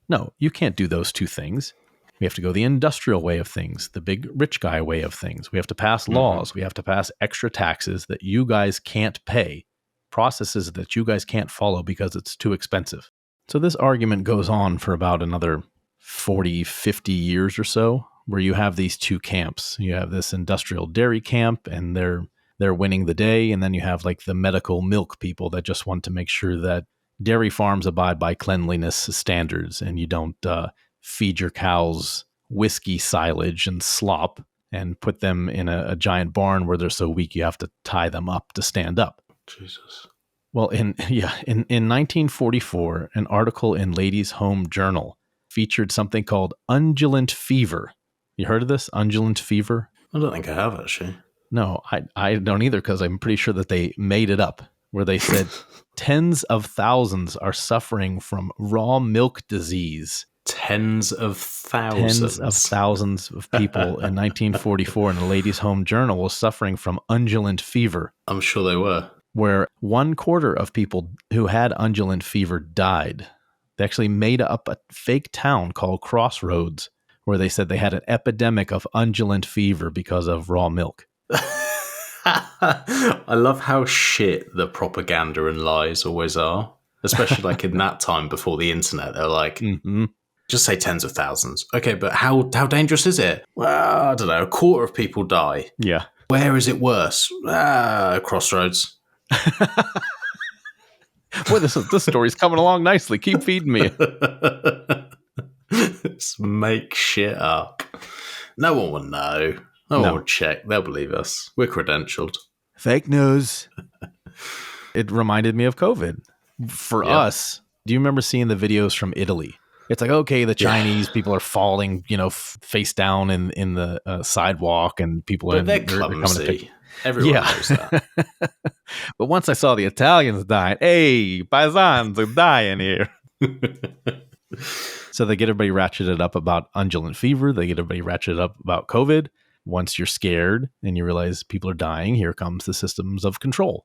No, you can't do those two things. We have to go the industrial way of things, the big rich guy way of things. We have to pass laws. We have to pass extra taxes that you guys can't pay, processes that you guys can't follow because it's too expensive. So this argument goes on for about another 40, 50 years or so, where you have these two camps. You have this industrial dairy camp, and they're winning the day. And then you have like the medical milk people that just want to make sure that dairy farms abide by cleanliness standards and you don't feed your cows whiskey silage and slop and put them in a giant barn where they're so weak you have to tie them up to stand up. Jesus. Well, in 1944, an article in Ladies' Home Journal featured something called undulant fever. You heard of this? Undulant fever? I don't think I have, actually. No, I don't either, because I'm pretty sure that they made it up, where they said tens of thousands are suffering from raw milk disease. Tens of thousands. Tens of thousands of people in 1944 in the Ladies' Home Journal was suffering from undulant fever. I'm sure they were. Where 1/4 of people who had undulant fever died. They actually made up a fake town called Crossroads, where they said they had an epidemic of undulant fever because of raw milk. I love how shit the propaganda and lies always are, especially like in that time before the internet. They're like, just say tens of thousands. Okay, but how dangerous is it? Well, I don't know. 1/4 of people die. Yeah. Where is it worse? Crossroads. Boy, this story's coming along nicely. Keep feeding me. Just make shit up. No one will know. No one will check. They'll believe us. We're credentialed. Fake news. It reminded me of COVID. For us, do you remember seeing the videos from Italy? It's like, okay, the Chinese people are falling, face down in the sidewalk, and people they're coming to pick. Everyone knows that. But once I saw the Italians dying, hey, paisans are dying here. So they get everybody ratcheted up about undulant fever. They get everybody ratcheted up about COVID. Once you're scared and you realize people are dying, here comes the systems of control.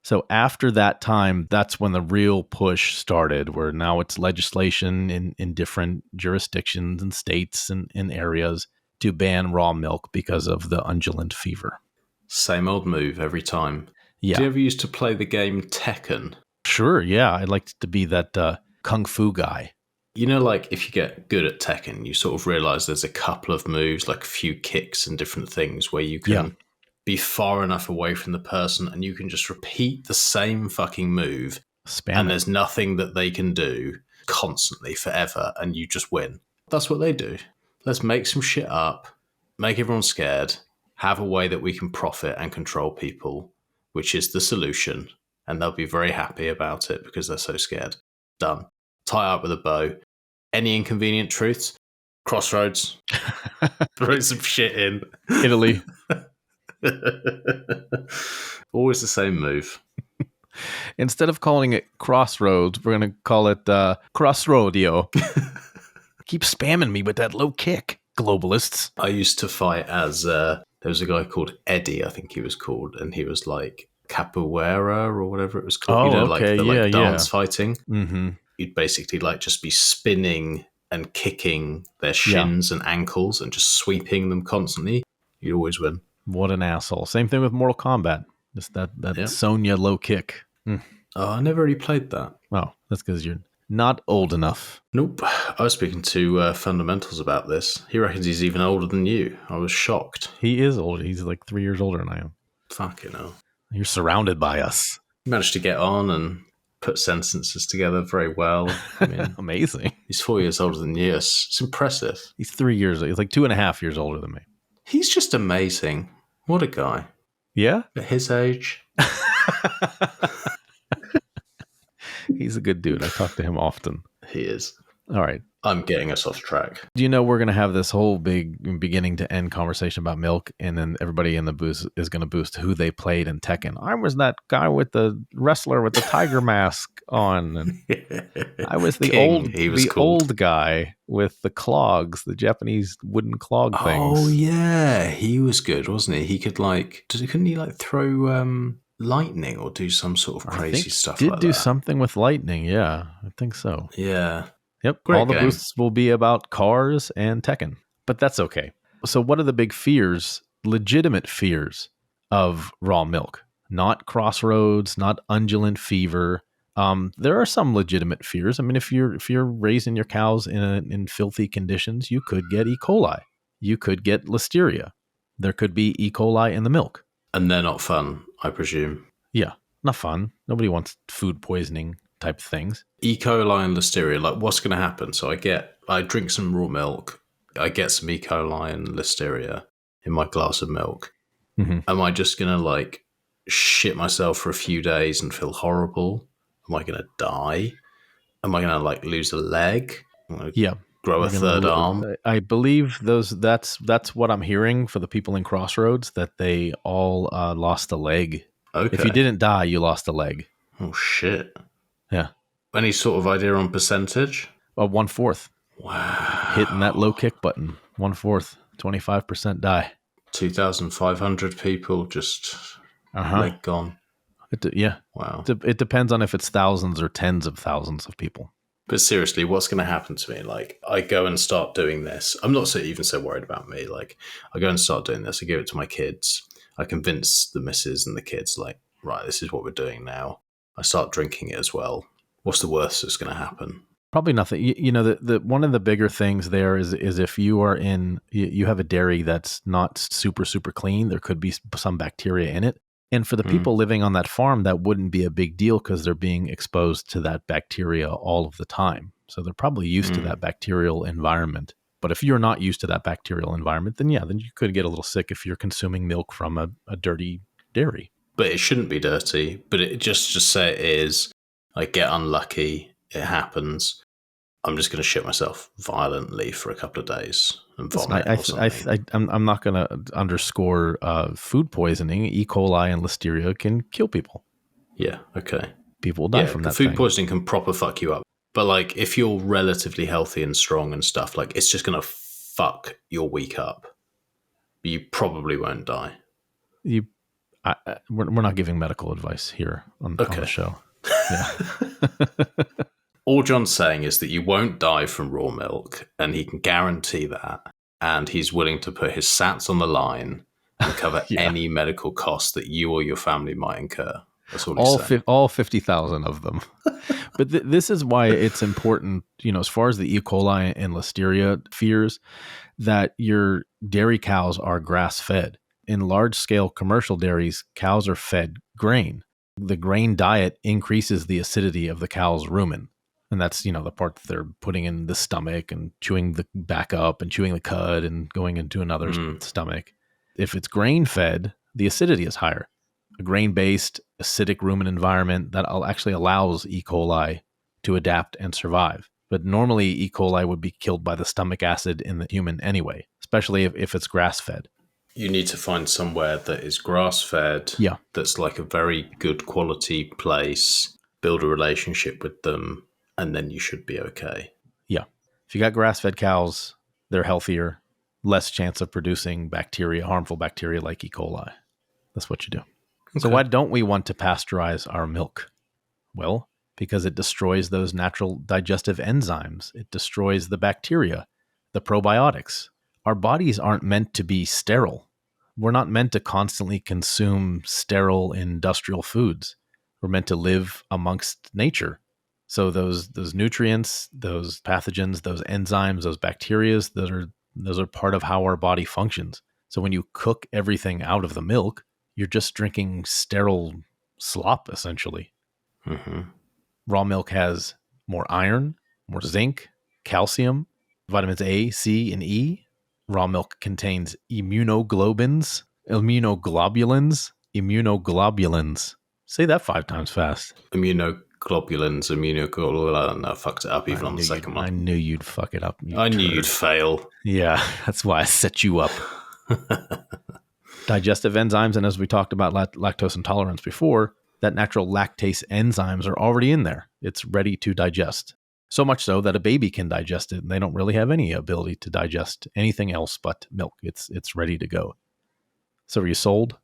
So after that time, that's when the real push started, where now it's legislation in different jurisdictions and states and areas to ban raw milk because of the undulant fever. Same old move every time. Yeah. Do you ever used to play the game Tekken? Sure, yeah. I'd like to be that kung fu guy. Like if you get good at Tekken, you sort of realize there's a couple of moves, like a few kicks and different things where you can be far enough away from the person and you can just repeat the same fucking move. And there's nothing that they can do constantly forever and you just win. That's what they do. Let's make some shit up, make everyone scared, have a way that we can profit and control people, which is the solution. And they'll be very happy about it because they're so scared. Done. Tie up with a bow. Any inconvenient truths? Crossroads. Throw some shit in. Italy. Always the same move. Instead of calling it Crossroads, we're going to call it Crossroadio. Keep spamming me with that low kick, globalists. I used to fight as, there was a guy called Eddie, I think he was called, and he was like capoeira or whatever it was called. Okay. Dance fighting. Mm-hmm. You'd basically just be spinning and kicking their shins and ankles and just sweeping them constantly. You'd always win. What an asshole. Same thing with Mortal Kombat. Just that Sonya low kick. Oh, I never really played that. Oh, that's because you're not old enough. Nope. I was speaking to Fundamentals about this. He reckons he's even older than you. I was shocked. He is older. He's like 3 years older than I am. Fucking hell. You're surrounded by us. He managed to get on and put sentences together very well. I mean, amazing. He's 4 years older than you. It's impressive. He's 3 years. He's like 2.5 years older than me. He's just amazing. What a guy. Yeah? At his age. He's a good dude. I talk to him often. He is. All right. I'm getting us off track. Do you know we're going to have this whole big beginning to end conversation about milk, and then everybody in the booth is going to boost who they played in Tekken. I was that guy with the wrestler with the tiger mask on, and I was the King, he was called. old guy with the clogs, the Japanese wooden clog things. Oh yeah, he was good, wasn't he? He could couldn't he like throw lightning or do some sort of crazy stuff did like do that? something with lightning. Yeah, I think so. Yeah. Yep. Great All the game. boosts will be about cars and Tekken, but that's okay. So what are the big fears, legitimate fears of raw milk? Not Crossroads, not undulant fever. There are some legitimate fears. I mean, if you're raising your cows in filthy conditions, you could get E. coli. You could get Listeria. There could be E. coli in the milk. And they're not fun, I presume. Yeah, not fun. Nobody wants food poisoning type things. E. coli and Listeria, like what's going to happen? So I drink some raw milk, I get some E. coli and Listeria in my glass of milk. Mm-hmm. Am I just going to like shit myself for a few days and feel horrible? Am I going to die? Am I going to like lose a leg? Yeah. Grow a third arm? I believe that's what I'm hearing for the people in Crossroads, that they all lost a leg. Okay. If you didn't die, you lost a leg. Oh shit. Yeah. Any sort of idea on percentage? 1/4. Wow. Hitting that low kick button. 1/4. 25% die. 2,500 people just leg gone. Yeah. Wow. It depends on if it's thousands or tens of thousands of people. But seriously, what's going to happen to me? Like, I go and start doing this. I'm not even so worried about me. Like, I go and start doing this. I give it to my kids. I convince the missus and the kids, like, right, this is what we're doing now. I start drinking it as well. What's the worst that's going to happen? Probably nothing. You know, the one of the bigger things there is if you are you have a dairy that's not super, super clean, there could be some bacteria in it. And for the people living on that farm, that wouldn't be a big deal because they're being exposed to that bacteria all of the time. So they're probably used to that bacterial environment. But if you're not used to that bacterial environment, then you could get a little sick if you're consuming milk from a dirty dairy. But it shouldn't be dirty. But it just say it is. I get unlucky. It happens. I'm just going to shit myself violently for a couple of days and vomit or something. I'm not going to underscore food poisoning. E. coli and Listeria can kill people. Yeah, okay. People will die from that. Food poisoning can proper fuck you up. But like, if you're relatively healthy and strong and stuff, like it's just going to fuck your week up. You probably won't die. We're not giving medical advice here on the show. Yeah. All John's saying is that you won't die from raw milk, and he can guarantee that. And he's willing to put his sats on the line and cover any medical costs that you or your family might incur. That's all he's saying. All 50,000 of them. But this is why it's important, as far as the E. coli and Listeria fears, that your dairy cows are grass-fed. In large-scale commercial dairies, cows are fed grain. The grain diet increases the acidity of the cow's rumen. And that's, the part that they're putting in the stomach and chewing the back up and chewing the cud and going into another stomach. If it's grain-fed, the acidity is higher. A grain-based acidic rumen environment that actually allows E. coli to adapt and survive. But normally E. coli would be killed by the stomach acid in the human anyway, especially if it's grass-fed. You need to find somewhere that is grass-fed, that's like a very good quality place, build a relationship with them, and then you should be okay. Yeah. If you got grass-fed cows, they're healthier, less chance of producing bacteria, harmful bacteria like E. coli. That's what you do. Okay. So why don't we want to pasteurize our milk? Well, because it destroys those natural digestive enzymes. It destroys the bacteria, the probiotics. Our bodies aren't meant to be sterile. We're not meant to constantly consume sterile industrial foods. We're meant to live amongst nature. So those nutrients, those pathogens, those enzymes, those bacteria, those are part of how our body functions. So when you cook everything out of the milk, you're just drinking sterile slop, essentially. Mm-hmm. Raw milk has more iron, more zinc, calcium, vitamins A, C, and E. Raw milk contains immunoglobulins. Say that 5 times fast. Immunoglobulins. globulins, immunoglobulins. I fucked it up even on the second one. I knew you'd fuck it up. I knew you'd fail. Yeah, that's why I set you up. Digestive enzymes, and as we talked about lactose intolerance before, that natural lactase enzymes are already in there. It's ready to digest. So much so that a baby can digest it, and they don't really have any ability to digest anything else but milk. It's ready to go. So are you sold?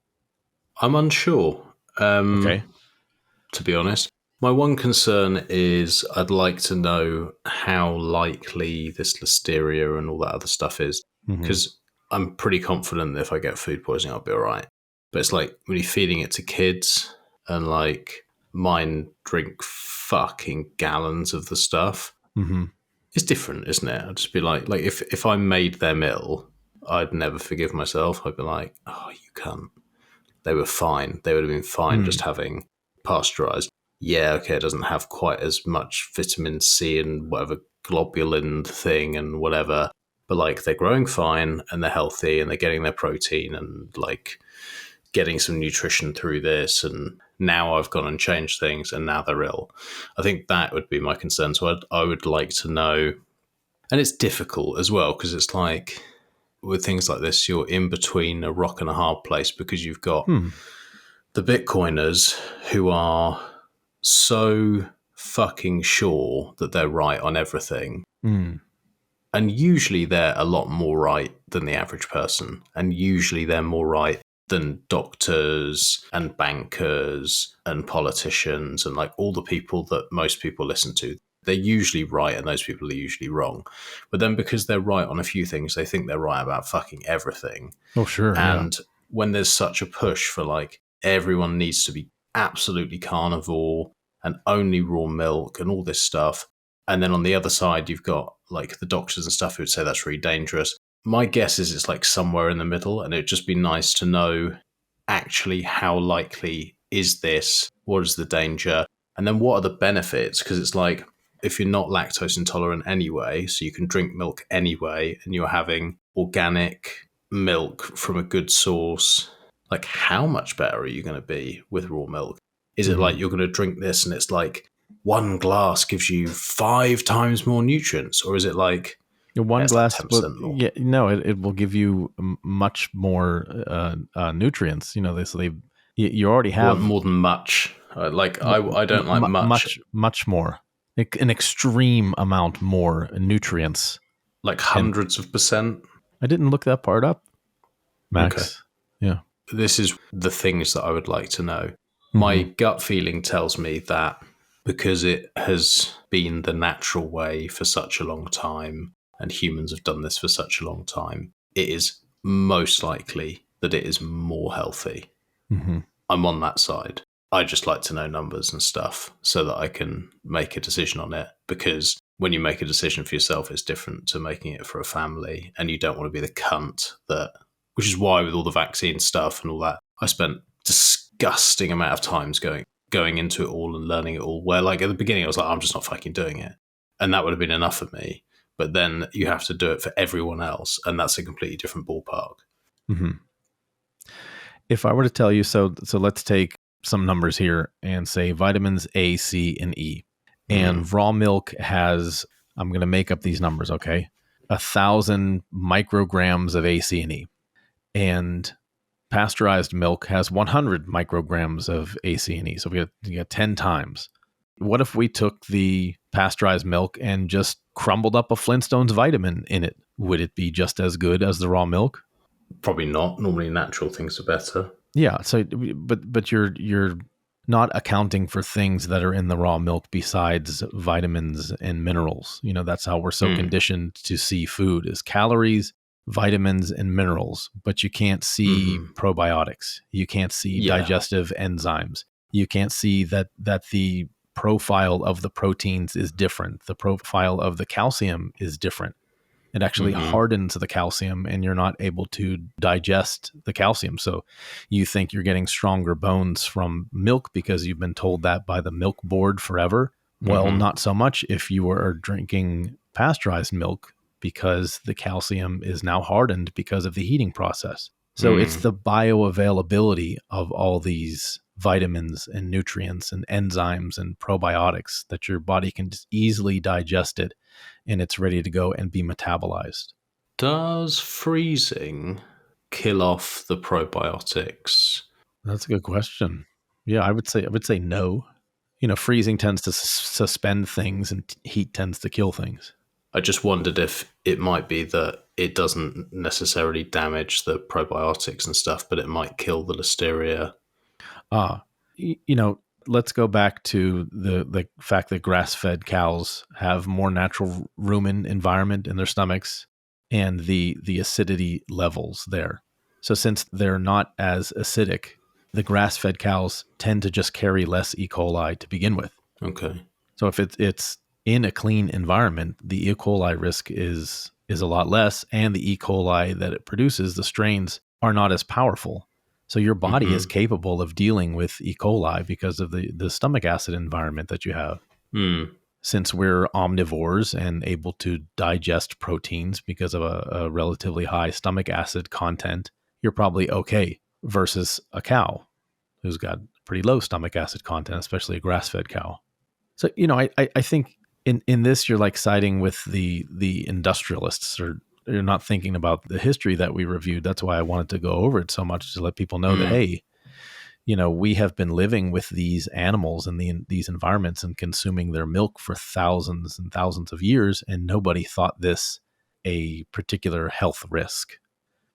I'm unsure. Okay. To be honest, my one concern is I'd like to know how likely this Listeria and all that other stuff is, because I'm pretty confident that if I get food poisoning, I'll be all right. But it's like when you're feeding it to kids, and like mine drink fucking gallons of the stuff. It's different, isn't it? I'd just be like if I made them ill, I'd never forgive myself. I'd be like, oh, you can't. They were fine. They would have been fine just having pasteurized. Yeah, okay, it doesn't have quite as much vitamin C and whatever globulin thing and whatever, but like they're growing fine and they're healthy and they're getting their protein and like getting some nutrition through this. And now I've gone and changed things and now they're ill. I think that would be my concern. So I would like to know, and it's difficult as well because it's like with things like this, you're in between a rock and a hard place because you've got the Bitcoiners who are so fucking sure that they're right on everything. And usually they're a lot more right than the average person. And usually they're more right than doctors and bankers and politicians and like all the people that most people listen to. They're usually right and those people are usually wrong. But then because they're right on a few things, they think they're right about fucking everything. Oh, sure. And when there's such a push for like everyone needs to be absolutely carnivore and only raw milk and all this stuff. And then on the other side, you've got like the doctors and stuff who would say that's really dangerous. My guess is it's like somewhere in the middle, and it'd just be nice to know actually how likely is this? What is the danger? And then what are the benefits? Because it's like if you're not lactose intolerant anyway, so you can drink milk anyway, and you're having organic milk from a good source, like how much better are you going to be with raw milk? Is it like you're going to drink this and it's like one glass gives you 5 times more nutrients? Or is it like one glass? Like 10% more? Yeah, no, it will give you much more nutrients. You know, you already have more than much. I don't like much. Much more. An extreme amount more nutrients. Like hundreds of percent. I didn't look that part up, Max. Okay. Yeah. This is the things that I would like to know. My gut feeling tells me that because it has been the natural way for such a long time and humans have done this for such a long time, it is most likely that it is more healthy. I'm on that side. I just like to know numbers and stuff so that I can make a decision on it, because when you make a decision for yourself, it's different to making it for a family, and you don't want to be the cunt that, which is why with all the vaccine stuff and all that, I spent disgusting amount of times going into it all and learning it all, where like at the beginning I was like, I'm just not fucking doing it. And that would have been enough for me. But then you have to do it for everyone else, and that's a completely different ballpark. If I were to tell you, so let's take some numbers here and say vitamins A, C, and E. And raw milk has, I'm going to make up these numbers, okay? 1,000 micrograms of A, C, and E. And pasteurized milk has 100 micrograms of A, C, and E. So we got 10 times. What if we took the pasteurized milk and just crumbled up a Flintstones vitamin in it? Would it be just as good as the raw milk? Probably not. Normally natural things are better. Yeah. So, but you're not accounting for things that are in the raw milk besides vitamins and minerals. You know, that's how we're so conditioned to see food is calories, vitamins, and minerals, but you can't see probiotics. You can't see digestive enzymes. You can't see that the profile of the proteins is different. The profile of the calcium is different. It actually hardens the calcium, and you're not able to digest the calcium. So you think you're getting stronger bones from milk because you've been told that by the milk board forever. Well, not so much if you are drinking pasteurized milk, because the calcium is now hardened because of the heating process. So it's the bioavailability of all these vitamins and nutrients and enzymes and probiotics that your body can just easily digest it and it's ready to go and be metabolized. Does freezing kill off the probiotics? That's a good question. Yeah, I would say no. Freezing tends to suspend things and heat tends to kill things. I just wondered if it might be that it doesn't necessarily damage the probiotics and stuff, but it might kill the Listeria. Let's go back to the fact that grass-fed cows have more natural rumen environment in their stomachs and the acidity levels there. So since they're not as acidic, the grass-fed cows tend to just carry less E. coli to begin with. Okay. So if it's in a clean environment, the E. coli risk is a lot less, and the E. coli that it produces, the strains, are not as powerful. So your body is capable of dealing with E. coli because of the stomach acid environment that you have. Since we're omnivores and able to digest proteins because of a relatively high stomach acid content, you're probably okay versus a cow who's got pretty low stomach acid content, especially a grass-fed cow. So, I think in this, you're like siding with the industrialists, or you're not thinking about the history that we reviewed. That's why I wanted to go over it so much, to let people know that, hey, we have been living with these animals in these environments and consuming their milk for thousands and thousands of years, and nobody thought this a particular health risk.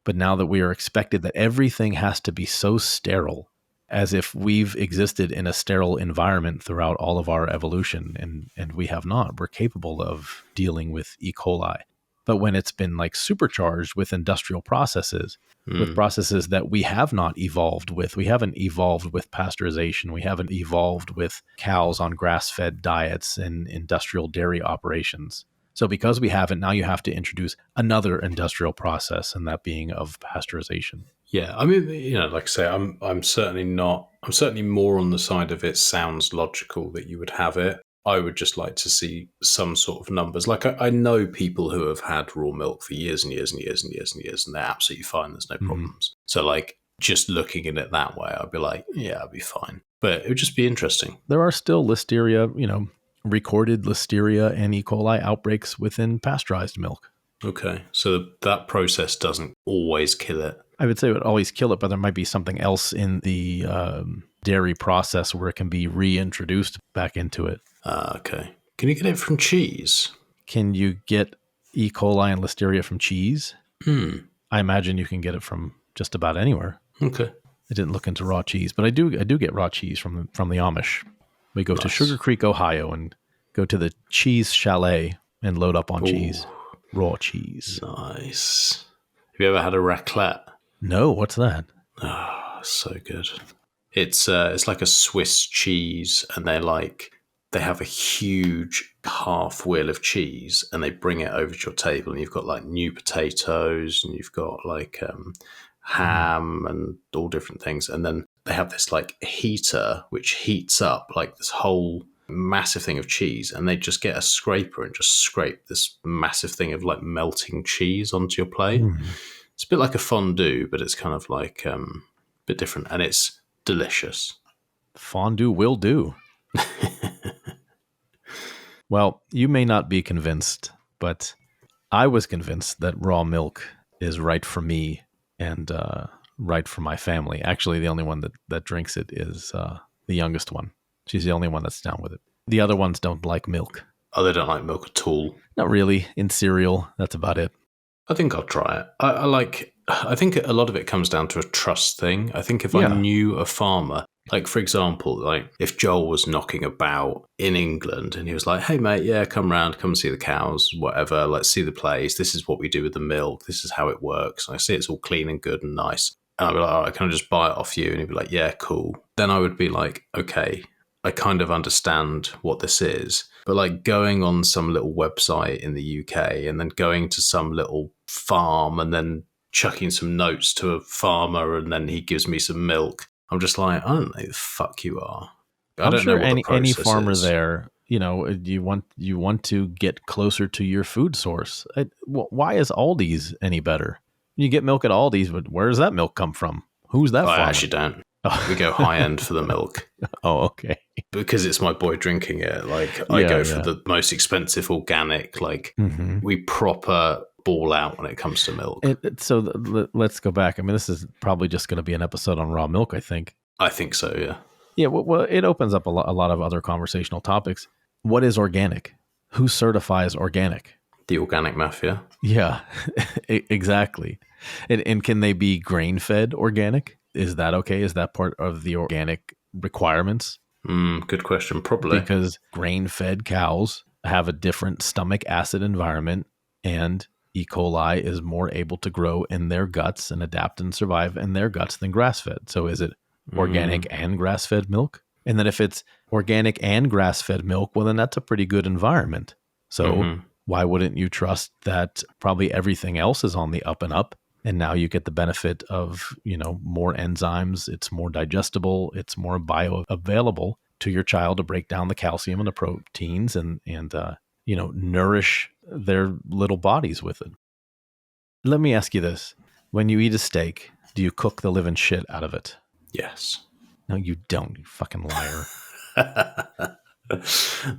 But now that we are expected that everything has to be so sterile, as if we've existed in a sterile environment throughout all of our evolution, and we have not. We're capable of dealing with E. coli. But when it's been like supercharged with industrial processes, with processes that we have not evolved with, we haven't evolved with pasteurization, we haven't evolved with cows on grass-fed diets and industrial dairy operations. So because we haven't, now you have to introduce another industrial process, and that being of pasteurization. Yeah, I mean, like I say, I'm certainly more on the side of it sounds logical that you would have it. I would just like to see some sort of numbers. Like I know people who have had raw milk for years and years and years and years and years, and they're absolutely fine. There's no problems. So like just looking at it that way, I'd be like, yeah, I'll be fine. But it would just be interesting. There are still Listeria, recorded Listeria and E. coli outbreaks within pasteurized milk. Okay, so that process doesn't always kill it. I would say it would always kill it, but there might be something else in the dairy process where it can be reintroduced back into it. Okay. Can you get it from cheese? Can you get E. coli and Listeria from cheese? I imagine you can get it from just about anywhere. Okay. I didn't look into raw cheese, but I do get raw cheese from the Amish. We go to Sugar Creek, Ohio, and go to the cheese chalet and load up on cheese. Raw cheese. Nice. Have you ever had a raclette? No, what's that? Oh, so good. It's like a Swiss cheese, and they have a huge half wheel of cheese, and they bring it over to your table, and you've got like new potatoes, and you've got like ham and all different things, and then they have this like heater which heats up like this whole massive thing of cheese, and they just get a scraper and just scrape this massive thing of like melting cheese onto your plate. It's a bit like a fondue, but it's kind of like a bit different, and it's delicious. Fondue will do. Well, you may not be convinced, but I was convinced that raw milk is right for me and right for my family. Actually, the only one that drinks it is the youngest one. She's the only one that's down with it. The other ones don't like milk. Oh, they don't like milk at all? Not really. In cereal, that's about it. I think I'll try it. I think a lot of it comes down to a trust thing. I think if I knew a farmer, like for example, like if Joel was knocking about in England and he was like, hey mate, yeah, come round, come see the cows, whatever, let's see the place. This is what we do with the milk. This is how it works. And I see it's all clean and good and nice. And I'd be like, all right, can I just buy it off you? And he'd be like, yeah, cool. Then I would be like, okay, I kind of understand what this is. But like going on some little website in the UK and then going to some little farm and then chucking some notes to a farmer and then he gives me some milk. I'm just like, I don't know who the fuck you are. I don't know what the process any farmer is. there, you want to get closer to your food source. Why is Aldi's any better? You get milk at Aldi's, but where does that milk come from? Who's that farmer? I actually don't. We go high end for the milk. Oh, okay. Because it's my boy drinking it. Like, I Yeah, go for yeah. the most expensive organic. Like, Mhm. we proper ball out when it comes to milk. Let's go back. I mean, this is probably just going to be an episode on raw milk, I think. I think so, yeah. Yeah, well, it opens up a lot of other conversational topics. What is organic? Who certifies organic? The organic mafia. Yeah, exactly. And can they be grain-fed organic? Is that okay? Is that part of the organic requirements? Good question. Probably. Because grain-fed cows have a different stomach acid environment, and E. coli is more able to grow in their guts and adapt and survive in their guts than grass-fed. So is it organic and grass-fed milk? And then if it's organic and grass-fed milk, well, then that's a pretty good environment. So why wouldn't you trust that probably everything else is on the up and up? And now you get the benefit of, more enzymes. It's more digestible. It's more bioavailable to your child to break down the calcium and the proteins and nourish their little bodies with it. Let me ask you this. When you eat a steak, do you cook the living shit out of it? Yes. No, you don't, you fucking liar.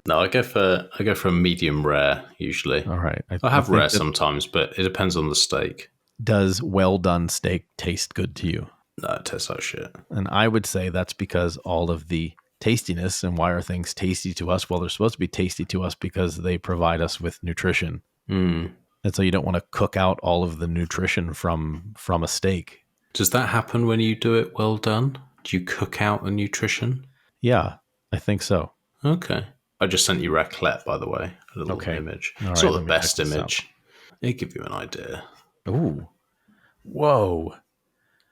No, I go for a medium rare usually. All right. I have rare sometimes, but it depends on the steak. Does well done steak taste good to you? No, it tastes like shit. And I would say that's because all of the tastiness, and why are things tasty to us? Well, they're supposed to be tasty to us because they provide us with nutrition. And so you don't want to cook out all of the nutrition from a steak. Does that happen when you do it well done? Do you cook out the nutrition? Yeah, I think so. Okay. I just sent you raclette, by the way. A little image. All it's right, not the best image. It'll give you an idea. Ooh. Whoa.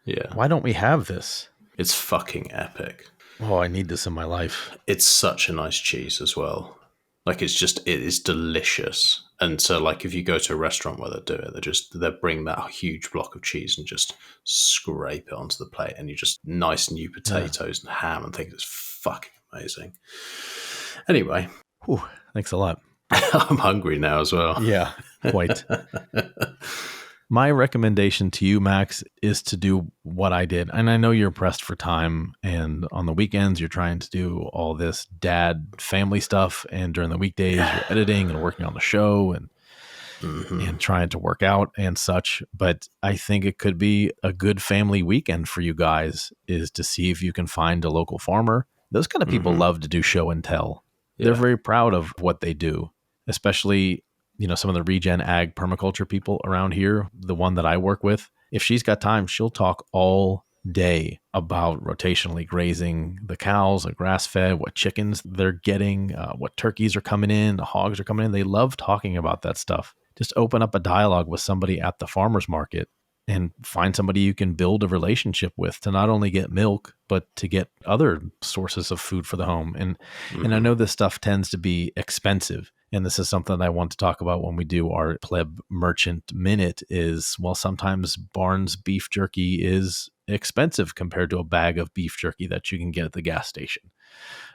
Yeah. Why don't we have this? It's fucking epic. Oh, I need this in my life. It's such a nice cheese as well. Like, it is delicious. And so, like, if you go to a restaurant where they do it, they bring that huge block of cheese and just scrape it onto the plate, and you just nice new potatoes and ham, and think it's fucking amazing. Anyway. Whew, thanks a lot. I'm hungry now as well. Yeah, quite. My recommendation to you, Max, is to do what I did. And I know you're pressed for time, and on the weekends you're trying to do all this dad family stuff, and during the weekdays you're editing and working on the show and trying to work out and such. But I think it could be a good family weekend for you guys is to see if you can find a local farmer. Those kind of people love to do show and tell. Yeah. They're very proud of what they do, especially some of the regen ag permaculture people around here, the one that I work with. If she's got time, she'll talk all day about rotationally grazing the cows, the grass-fed, what chickens they're getting, what turkeys are coming in, the hogs are coming in. They love talking about that stuff. Just open up a dialogue with somebody at the farmer's market and find somebody you can build a relationship with to not only get milk, but to get other sources of food for the home. And I know this stuff tends to be expensive. And this is something that I want to talk about when we do our pleb merchant minute is, well, sometimes Barnes beef jerky is expensive compared to a bag of beef jerky that you can get at the gas station.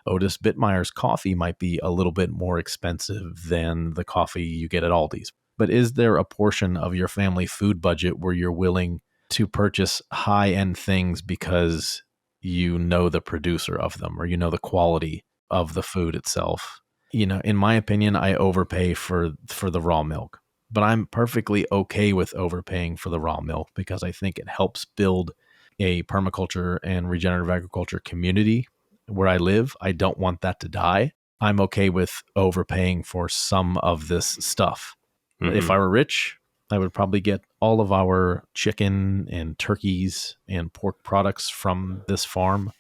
Otis Bittmeyer's coffee might be a little bit more expensive than the coffee you get at Aldi's. But is there a portion of your family food budget where you're willing to purchase high-end things because you know the producer of them or you know the quality of the food itself? In my opinion, I overpay for the raw milk, but I'm perfectly okay with overpaying for the raw milk because I think it helps build a permaculture and regenerative agriculture community where I live. I don't want that to die. I'm okay with overpaying for some of this stuff. If I were rich, I would probably get all of our chicken and turkeys and pork products from this farm.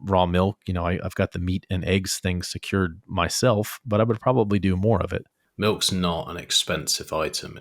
Raw milk, I've got the meat and eggs thing secured myself, but I would probably do more of it. Milk's not an expensive item.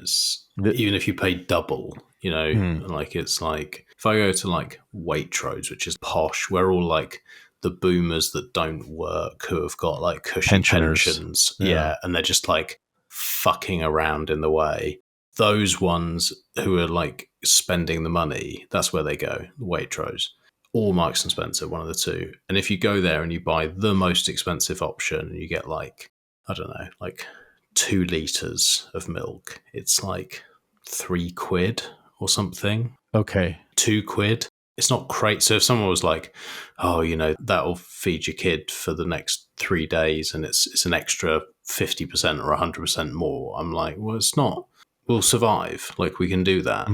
Even if you pay double, like it's like if I go to like Waitrose, which is posh, where all like the boomers that don't work who have got like cushy pensions, and they're just like fucking around in the way. Those ones who are like spending the money, that's where they go, Waitrose. Or Marks and Spencer, one of the two. And if you go there and you buy the most expensive option, you get like, I don't know, like 2 liters of milk. It's like £3 or something. Okay. £2. it's not great. So if someone was like, oh, that'll feed your kid for the next 3 days and it's an extra 50% or 100% more, I'm like, well, it's not. We'll survive. Like, we can do that.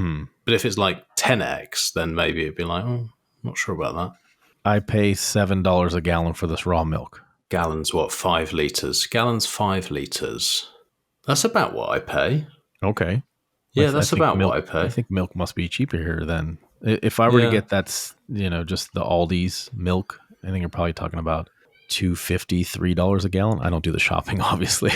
But if it's like 10x, then maybe it'd be like, oh, I'm not sure about that. I pay $7 a gallon for this raw milk. Gallons, what, 5 litres? Gallons, 5 litres. That's about what I pay. Okay. Yeah, that's about milk, what I pay. I think milk must be cheaper here then. If I were to get just the Aldi's milk, I think you're probably talking about $2.50, $3 a gallon. I don't do the shopping, obviously.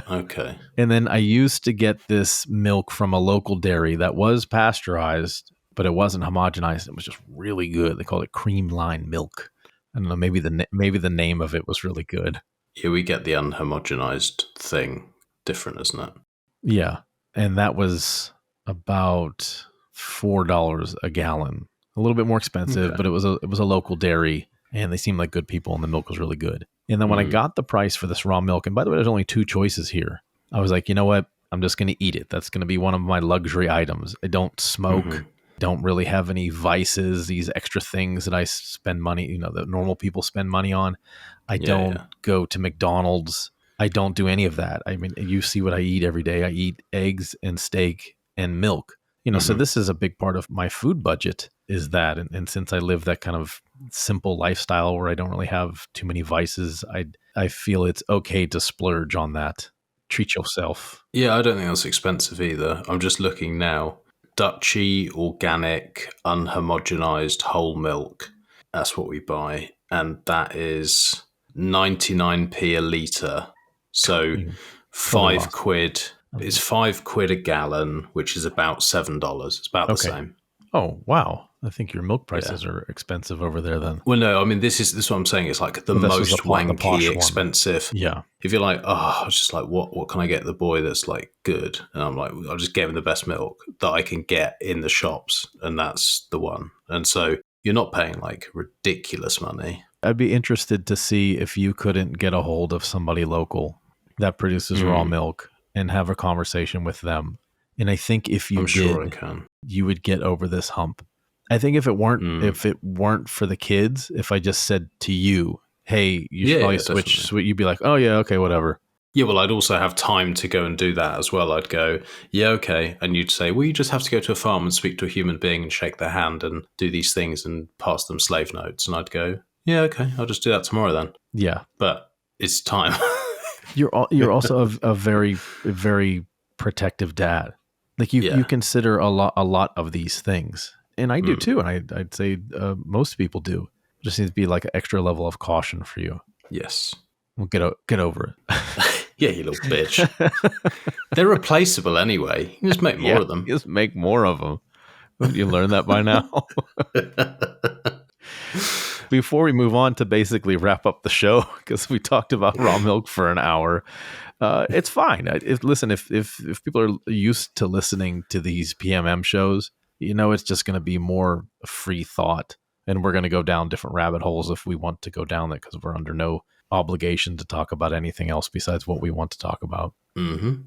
Okay. And then I used to get this milk from a local dairy that was pasteurized, but it wasn't homogenized. It was just really good. They called it cream line milk. I don't know. Maybe the name of it was really good. Yeah, we get the unhomogenized thing different, isn't it? Yeah, and that was about $4 a gallon. A little bit more expensive, but it was a local dairy, and they seemed like good people, and the milk was really good. And then when I got the price for this raw milk, and by the way, there's only 2 choices here. I was like, you know what? I'm just going to eat it. That's going to be one of my luxury items. I don't smoke. Don't really have any vices, these extra things that I spend money, that normal people spend money on. I don't go to McDonald's. I don't do any of that. I mean, you see what I eat every day. I eat eggs and steak and milk. So this is a big part of my food budget is that. And since I live that kind of simple lifestyle where I don't really have too many vices, I feel it's okay to splurge on that. Treat yourself. Yeah, I don't think that's expensive either. I'm just looking now. Dutchy, organic, unhomogenized whole milk. That's what we buy. And that is 99p a litre. So £5 is £5 a gallon, which is about $7. It's about the same. Oh, wow. I think your milk prices are expensive over there then. Well, no, I mean, this is what I'm saying. It's like the most wanky expensive. Yeah. If you're like, I was just like, what can I get the boy that's like good? And I'm like, I'll just get him the best milk that I can get in the shops. And that's the one. And so you're not paying like ridiculous money. I'd be interested to see if you couldn't get a hold of somebody local that produces raw milk and have a conversation with them. And I think if you sure I can. You would get over this hump. I think if it weren't for the kids, if I just said to you, hey, you should probably switch, you'd be like, oh yeah, okay, whatever. Yeah, well, I'd also have time to go and do that as well. I'd go, yeah, okay. And you'd say, well, you just have to go to a farm and speak to a human being and shake their hand and do these things and pass them slave notes. And I'd go, yeah, okay, I'll just do that tomorrow then. Yeah. But it's time. You're also a very, very protective dad. Like you consider a lot of these things. And I do too. And I'd say most people do. It just needs to be like an extra level of caution for you. Yes. Well, get over it. Yeah, you little bitch. They're replaceable anyway. You can just make more of them. Just make more of them. You learned that by now. Before we move on to basically wrap up the show, because we talked about raw milk for an hour, it's fine. Listen, if people are used to listening to these PMM shows, it's just going to be more free thought, and we're going to go down different rabbit holes if we want to go down that, because we're under no obligation to talk about anything else besides what we want to talk about. Mm-hmm.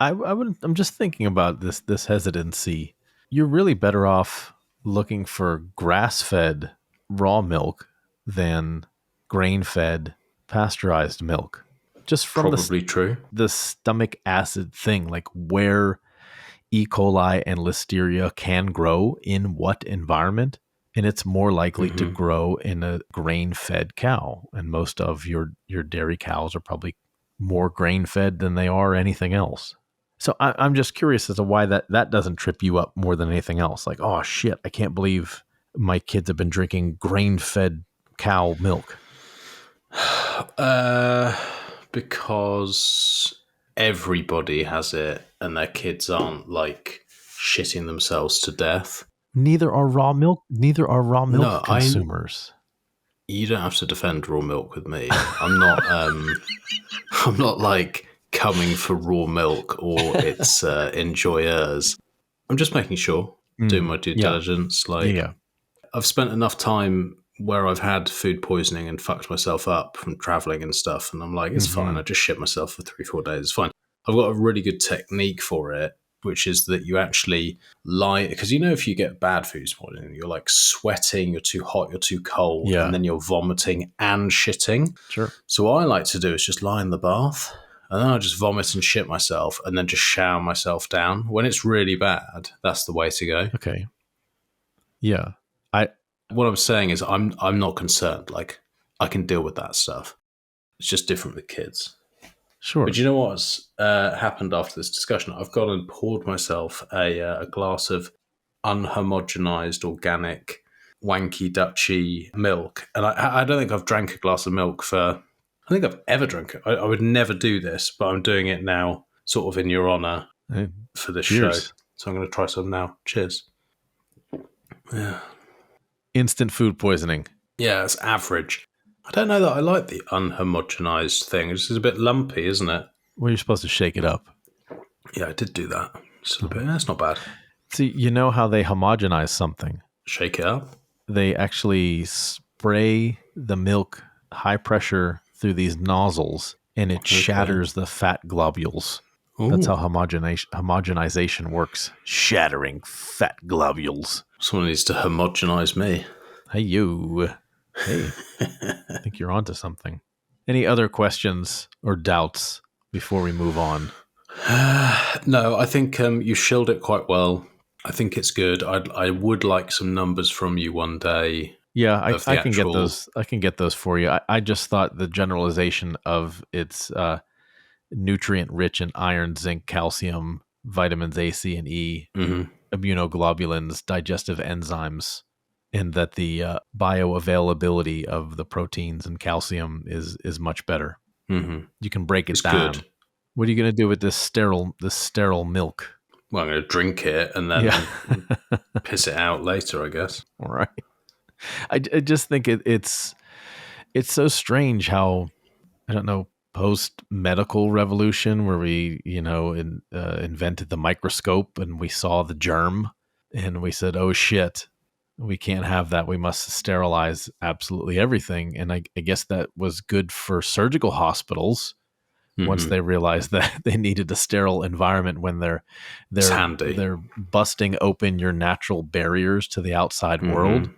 I'm just thinking about this hesitancy. You're really better off looking for grass-fed raw milk than grain-fed pasteurized milk. Just from the stomach acid thing, like where E. coli and Listeria can grow in what environment, and it's more likely to grow in a grain-fed cow. And most of your dairy cows are probably more grain-fed than they are anything else. So I'm just curious as to why that doesn't trip you up more than anything else. Like, oh shit, I can't believe my kids have been drinking grain-fed cow milk. Because everybody has it and their kids aren't like shitting themselves to death. Neither are raw milk consumers. You don't have to defend raw milk with me. I'm not I'm not like coming for raw milk or its enjoyers. I'm just making sure, doing my due diligence. I've spent enough time where I've had food poisoning and fucked myself up from traveling and stuff, and I'm like, it's fine. I just shit myself for 3-4 days. It's fine. I've got a really good technique for it, which is that you actually lie, because if you get bad food poisoning, you're like sweating, you're too hot, you're too cold, and then you're vomiting and shitting. Sure. So what I like to do is just lie in the bath, and then I just vomit and shit myself, and then just shower myself down. When it's really bad, that's the way to go. Okay. Yeah. What I'm saying is I'm not concerned. Like, I can deal with that stuff. It's just different with kids. Sure. But you know what's happened after this discussion? I've gone and poured myself a glass of unhomogenized organic wanky Dutchy milk. And I don't think I've drank a glass of milk I think I've ever drunk it. I would never do this, but I'm doing it now sort of in your honor for this show. So I'm going to try some now. Cheers. Yeah. Instant food poisoning. Yeah, it's average. I don't know that I like the unhomogenized thing. It's just a bit lumpy, isn't it? Well, you're supposed to shake it up. Yeah, I did do that. Just a bit. That's not bad. See, you know how they homogenize something? Shake it up. They actually spray the milk high pressure through these nozzles, and it shatters the fat globules. Ooh. That's how homogenization works. Shattering fat globules. Someone needs to homogenize me. Hey, you. Hey, I think you're onto something. Any other questions or doubts before we move on? No, I think you shilled it quite well. I think it's good. I would like some numbers from you one day. Yeah, I can get those. I can get those for you. I just thought the generalization of its nutrient rich in iron, zinc, calcium, vitamins A, C, and E, immunoglobulins, digestive enzymes, and that the bioavailability of the proteins and calcium is much better. Mm-hmm. You can break it down. Good. What are you going to do with this sterile milk? Well, I'm going to drink it and then piss it out later, I guess. All right. I just think it's so strange how, I don't know, post-medical revolution where we, invented the microscope and we saw the germ and we said, oh shit, we can't have that. We must sterilize absolutely everything. And I guess that was good for surgical hospitals once they realized that they needed a sterile environment when they're busting open your natural barriers to the outside world.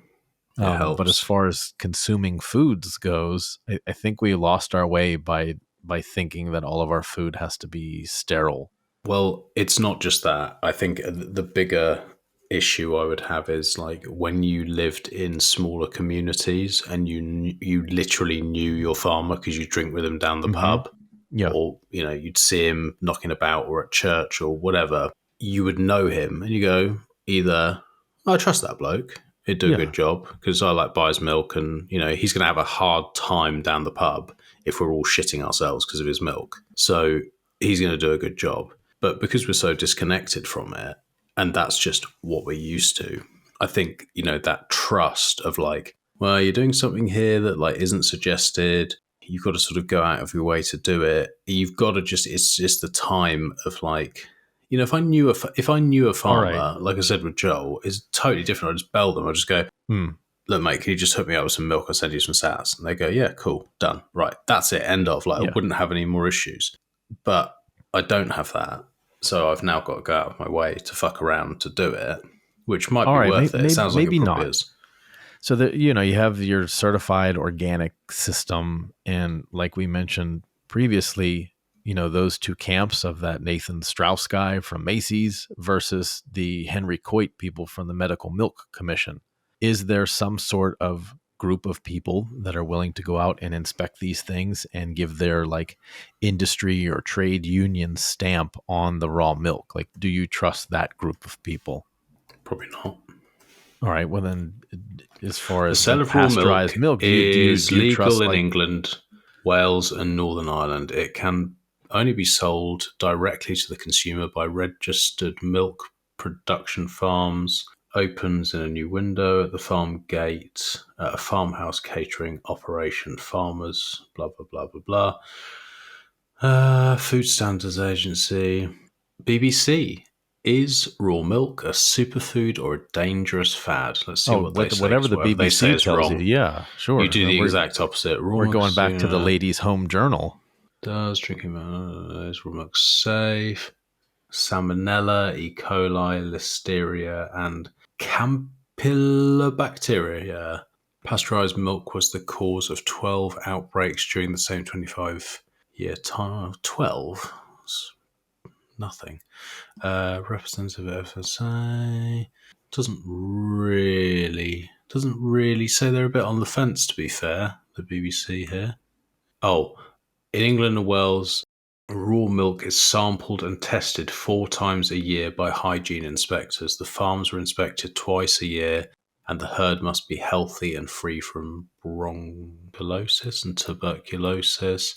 But as far as consuming foods goes, I think we lost our way by thinking that all of our food has to be sterile. Well, it's not just that. I think the bigger issue I would have is like when you lived in smaller communities and you literally knew your farmer because you drink with him down the pub, or you'd see him knocking about or at church or whatever. You would know him and you go either, I trust that bloke. He'd do a good job because I buy his milk and, he's going to have a hard time down the pub if we're all shitting ourselves because of his milk. So he's going to do a good job. But because we're so disconnected from it, and that's just what we're used to, I think, that trust of well, you're doing something here that isn't suggested. You've got to sort of go out of your way to do it. You've got to it's just the time of if I knew a farmer, like I said with Joel, is totally different. I just bell them. I just go, look, mate, can you just hook me up with some milk? I'll send you some sats. And they go, yeah, cool, done. Right, that's it, end of. I wouldn't have any more issues. But I don't have that. So I've now got to go out of my way to fuck around to do it, which might be worth it. It sounds like it probably is. So that you have your certified organic system, and like we mentioned previously, those two camps of that Nathan Strauss guy from Macy's versus the Henry Coit people from the Medical Milk Commission. Is there some sort of group of people that are willing to go out and inspect these things and give their industry or trade union stamp on the raw milk? Do you trust that group of people? Probably not. All right. Well, then, as far as the sale of pasteurized milk is legal in England, Wales, and Northern Ireland. It can only be sold directly to the consumer by registered milk production farms. Opens in a new window at the farm gate at a farmhouse catering operation. Farmers, blah, blah, blah, blah, blah. Food Standards Agency. BBC. Is raw milk a superfood or a dangerous fad? Let's see what they say. Whatever the BBC tells you. Yeah, sure. You do the exact opposite. We're going back to the Ladies' Home Journal. Does drinking is raw milk safe? Salmonella, E. coli, Listeria, and Campylobacter. Pasteurized milk was the cause of 12 outbreaks during the same 25-year time. 12? That's nothing. Representative FSA doesn't really say. They're a bit on the fence, to be fair, the BBC here. Oh, in England and Wales, raw milk is sampled and tested 4 times a year by hygiene inspectors. The farms are inspected twice a year, and the herd must be healthy and free from bronchiolitis and tuberculosis.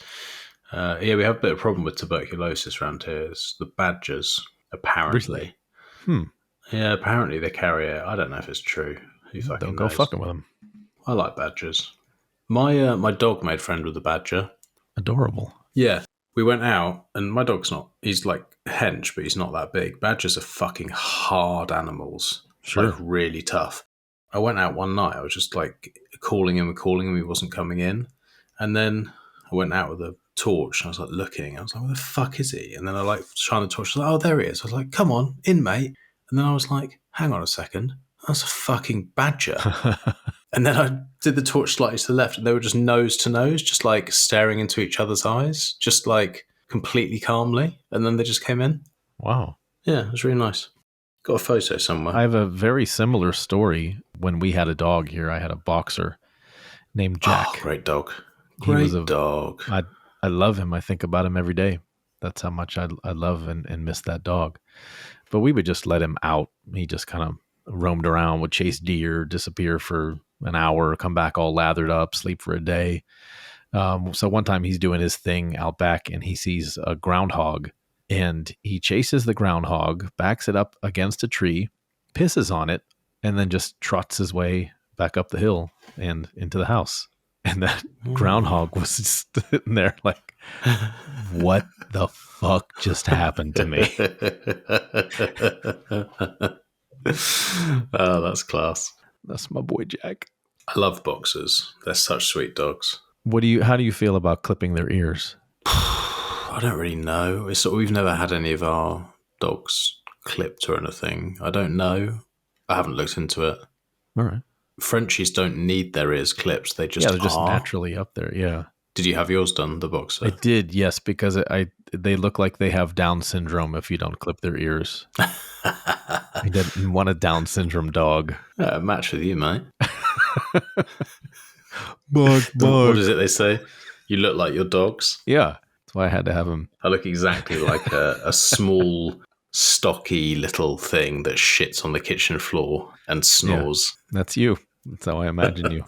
We have a bit of a problem with tuberculosis around here. It's the badgers, apparently. Really? Yeah, apparently they carry it. I don't know if it's true. Who fucking Don't go knows? fucking with them. I like badgers. My dog made friend with a badger. Adorable. Yeah. We went out, and my dog's he's like hench, but he's not that big. Badgers are fucking hard animals. Sure. Like, really tough. I went out one night. I was just like calling him. He wasn't coming in. And then I went out with a torch, and I was like looking. I was like, where the fuck is he? And then I like shine the torch. I was like, oh, there he is. I was like, come on, in, mate. And then I was like, hang on a second. That's a fucking badger. And then I did the torch slightly to the left, and they were just nose to nose, just like staring into each other's eyes, just like completely calmly. And then they just came in. Wow. Yeah, it was really nice. Got a photo somewhere. I have a very similar story. When we had a dog here, I had a boxer named Jack. Oh, great dog. Great dog. I love him. I think about him every day. That's how much I love and miss that dog. But we would just let him out. He just kind of roamed around, would chase deer, disappear for an hour, come back all lathered up, sleep for a day. So one time he's doing his thing out back, and he sees a groundhog, and he chases the groundhog, backs it up against a tree, pisses on it, and then just trots his way back up the hill and into the house. And that groundhog was just sitting there like, what the fuck just happened to me? Oh, that's class. That's my boy Jack. I love boxers. They're such sweet dogs. How do you feel about clipping their ears? I don't really know. We've never had any of our dogs clipped or anything. I don't know. I haven't looked into it. All right. Frenchies don't need their ears clipped. They're just naturally up there. Yeah. Did you have yours done, the boxer? I did, yes, because they look like they have Down syndrome if you don't clip their ears. I didn't want a Down syndrome dog. Match with you, mate. Bug. What is it they say? You look like your dogs? Yeah. That's why I had to have him. I look exactly like a small, stocky little thing that shits on the kitchen floor and snores. Yeah, that's you. That's how I imagine you.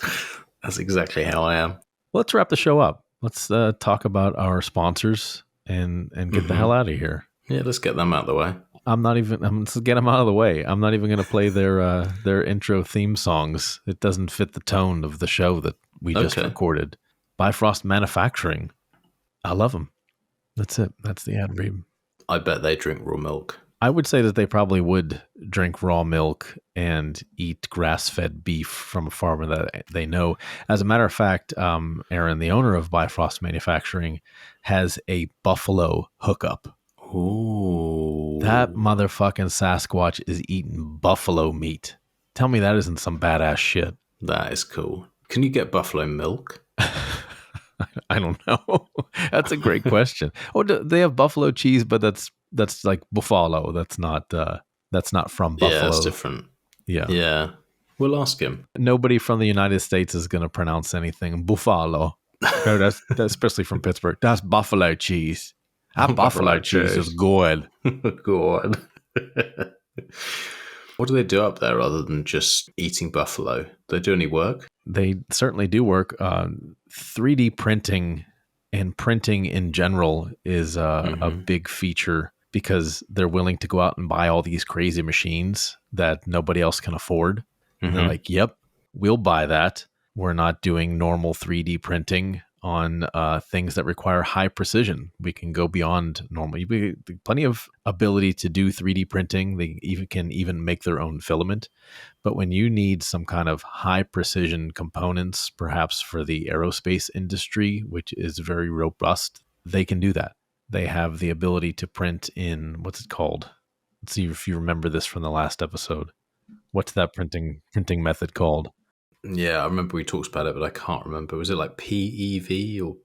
That's exactly how I am. Well, let's wrap the show up. Let's talk about our sponsors and get the hell out of here. Yeah, let's get them out of the way. Let's get them out of the way. I'm not even going to play their intro theme songs. It doesn't fit the tone of the show that we just recorded. BIFROST Manufacturing. I love them. That's it. That's the ad read. I bet they drink raw milk. I would say that they probably would drink raw milk and eat grass-fed beef from a farmer that they know. As a matter of fact, Aaron, the owner of BIFROST Manufacturing, has a buffalo hookup. Ooh. That motherfucking Sasquatch is eating buffalo meat. Tell me that isn't some badass shit. That is cool. Can you get buffalo milk? I don't know. That's a great question. Oh, they have buffalo cheese, but that's like buffalo. That's not from buffalo. Yeah, that's different. Yeah. We'll ask him. Nobody from the United States is going to pronounce anything buffalo. No, that's especially from Pittsburgh. That's buffalo cheese. That buffalo cheese is good. Good. What do they do up there other than just eating buffalo? Do they do any work? They certainly do work. 3D printing and printing in general is a big feature because they're willing to go out and buy all these crazy machines that nobody else can afford. And they're like, yep, we'll buy that. We're not doing normal 3D printing on things that require high precision. We can go beyond normal. Plenty of ability to do 3D printing. They can even make their own filament. But when you need some kind of high precision components, perhaps for the aerospace industry, which is very robust, they can do that. They have the ability to print in, what's it called? Let's see if you remember this from the last episode. What's that printing method called? Yeah, I remember we talked about it, but I can't remember. Was it like PEV or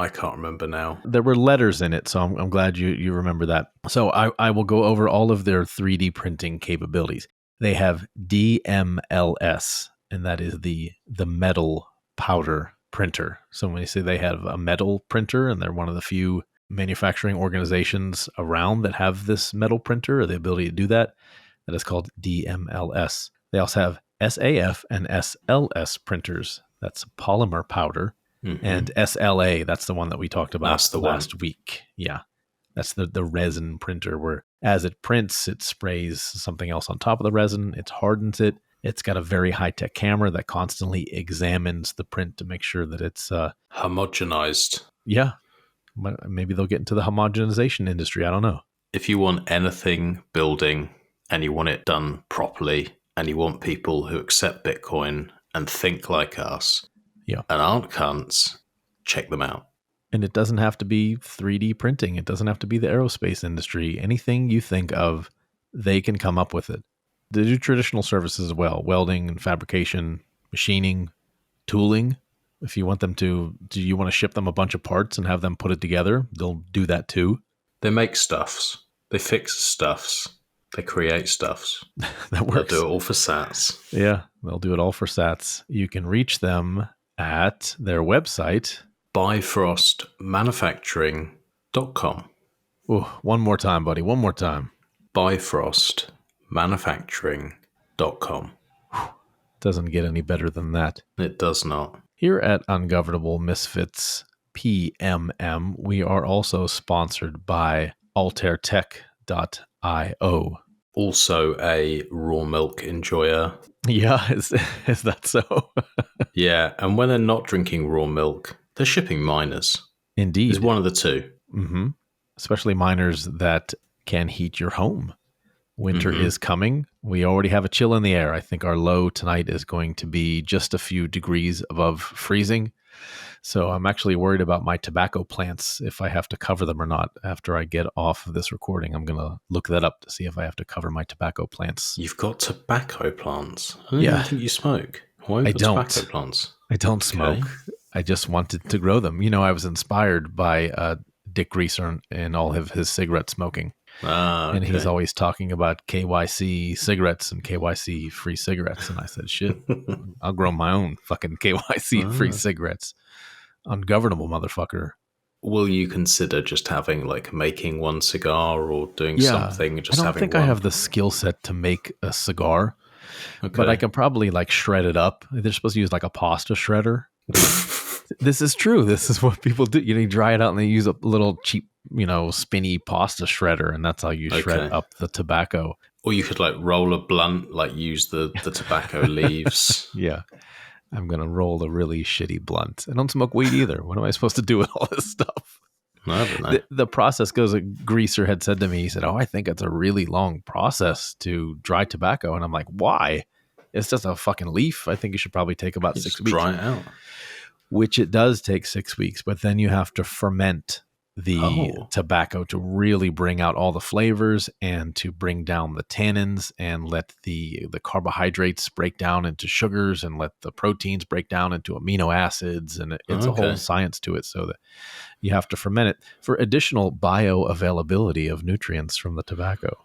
I can't remember now. There were letters in it, so I'm glad you remember that. So I will go over all of their 3D printing capabilities. They have DMLS, and that is the metal powder printer. So when you say they have a metal printer, and they're one of the few manufacturing organizations around that have this metal printer or the ability to do that, that is called DMLS. They also have SAF and SLS printers. That's polymer powder. Mm-hmm. And SLA, that's the one that we talked about last week. Yeah. That's the resin printer where as it prints, it sprays something else on top of the resin. It hardens it. It's got a very high-tech camera that constantly examines the print to make sure that it's homogenized. Yeah. Maybe they'll get into the homogenization industry. I don't know. If you want anything building and you want it done properly and you want people who accept Bitcoin and think like us and aren't cunts, check them out. And it doesn't have to be 3D printing. It doesn't have to be the aerospace industry. Anything you think of, they can come up with it. They do traditional services as well, welding and fabrication, machining, tooling. If you want them to, do you want to ship them a bunch of parts and have them put it together? They'll do that too. They make stuffs. They fix stuffs. They create stuffs. That works. They'll do it all for sats. Yeah, they'll do it all for sats. You can reach them at their website, BIFROSTmanufacturing.com. Oh, one more time, buddy. One more time. BIFROSTmanufacturing.com. Doesn't get any better than that. It does not. Here at Ungovernable Misfits P.M.M., we are also sponsored by ALTAIRtech.io. Also a raw milk enjoyer. Yeah, is that so? Yeah, and when they're not drinking raw milk, they're shipping miners. Indeed. It's one of the two. Mm-hmm. Especially miners that can heat your home. Winter is coming. We already have a chill in the air. I think our low tonight is going to be just a few degrees above freezing. So I'm actually worried about my tobacco plants, if I have to cover them or not. After I get off of this recording, I'm going to look that up to see if I have to cover my tobacco plants. You've got tobacco plants? I don't even think you smoke. Why have you got tobacco plants? I don't smoke. I just wanted to grow them. You know, I was inspired by Dick Greaser and all of his cigarette smoking. And he's always talking about KYC cigarettes and KYC free cigarettes. And I said, shit, I'll grow my own fucking KYC free cigarettes. Ungovernable motherfucker. Will you consider just having making one cigar or doing something? Just I don't think I have the skill set to make a cigar, but I can probably shred it up. They're supposed to use a pasta shredder. This is true. This is what people do. You dry it out and they use a little cheap, spinny pasta shredder, and that's how you shred up the tobacco. Or you could roll a blunt, use the tobacco leaves. Yeah. I'm going to roll a really shitty blunt. I don't smoke weed either. What am I supposed to do with all this stuff? I don't know. The process goes, a greaser had said to me, he said, I think it's a really long process to dry tobacco. And I'm like, why? It's just a fucking leaf. I think it should probably take about 6 weeks. Dry it out. Which it does take 6 weeks, but then you have to ferment the tobacco to really bring out all the flavors and to bring down the tannins and let the carbohydrates break down into sugars and let the proteins break down into amino acids. And it's a whole science to it, so that you have to ferment it for additional bioavailability of nutrients from the tobacco.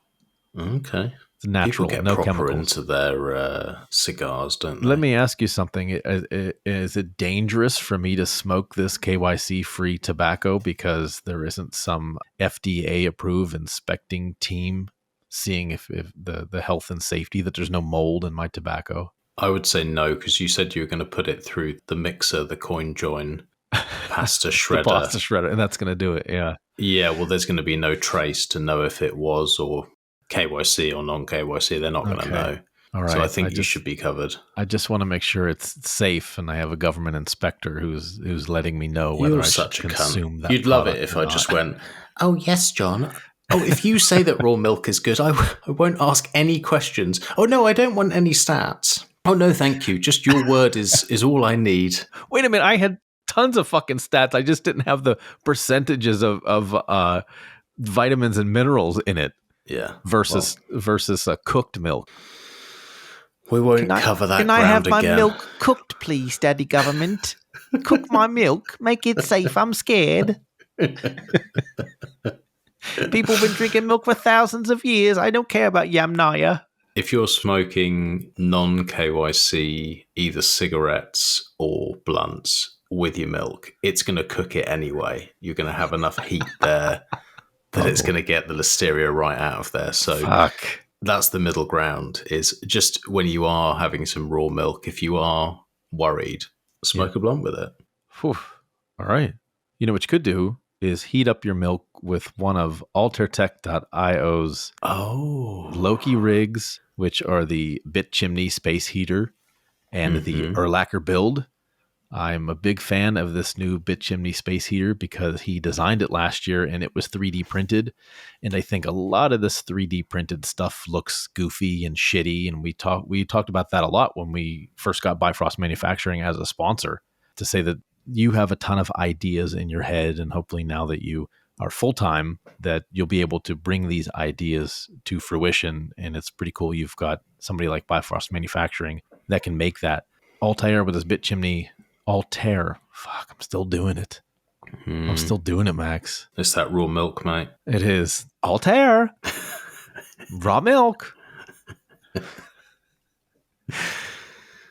Okay. It's natural, people get no proper chemicals. into their cigars, don't they? Let me ask you something. Is it dangerous for me to smoke this KYC-free tobacco because there isn't some FDA-approved inspecting team seeing if the health and safety, that there's no mold in my tobacco? I would say no, because you said you were going to put it through the mixer, the coin join, pasta shredder. The pasta shredder, and that's going to do it, yeah. Yeah, well, there's going to be no trace to know if it was or KYC or non-KYC. They're not going to know. All right. So I think you should be covered. I just want to make sure it's safe, and I have a government inspector who's letting me know whether I should consume that. You'd love it if I just went, oh, yes, John. Oh, if you say that raw milk is good, I won't ask any questions. Oh, no, I don't want any stats. Oh, no, thank you. Just your word is all I need. Wait a minute. tons of fucking stats. I just didn't have the percentages of vitamins and minerals in it. Yeah. Versus cooked milk. We won't cover that ground again. Can I have my milk cooked, please, Daddy Government? Cook my milk. Make it safe. I'm scared. People have been drinking milk for thousands of years. I don't care about Yamnaya. If you're smoking non-KYC, either cigarettes or blunts with your milk, it's going to cook it anyway. You're going to have enough heat there that it's going to get the Listeria right out of there. So that's the middle ground, is just when you are having some raw milk, if you are worried, smoke a blunt with it. Whew. All right. You know what you could do is heat up your milk with one of ALTAIRtech.io's Loki rigs, which are the bit chimney space heater and the Erlacher build. I'm a big fan of this new bit chimney space heater because he designed it last year and it was 3D printed. And I think a lot of this 3D printed stuff looks goofy and shitty. And we talked about that a lot when we first got BIFROST Manufacturing as a sponsor, to say that you have a ton of ideas in your head. And hopefully now that you are full-time, that you'll be able to bring these ideas to fruition. And it's pretty cool. You've got somebody like BIFROST Manufacturing that can make that. ALTAIR with his bit chimney. ALTAIR. Fuck, I'm still doing it. I'm still doing it, Max. It's that raw milk, mate. It is. ALTAIR. Raw milk.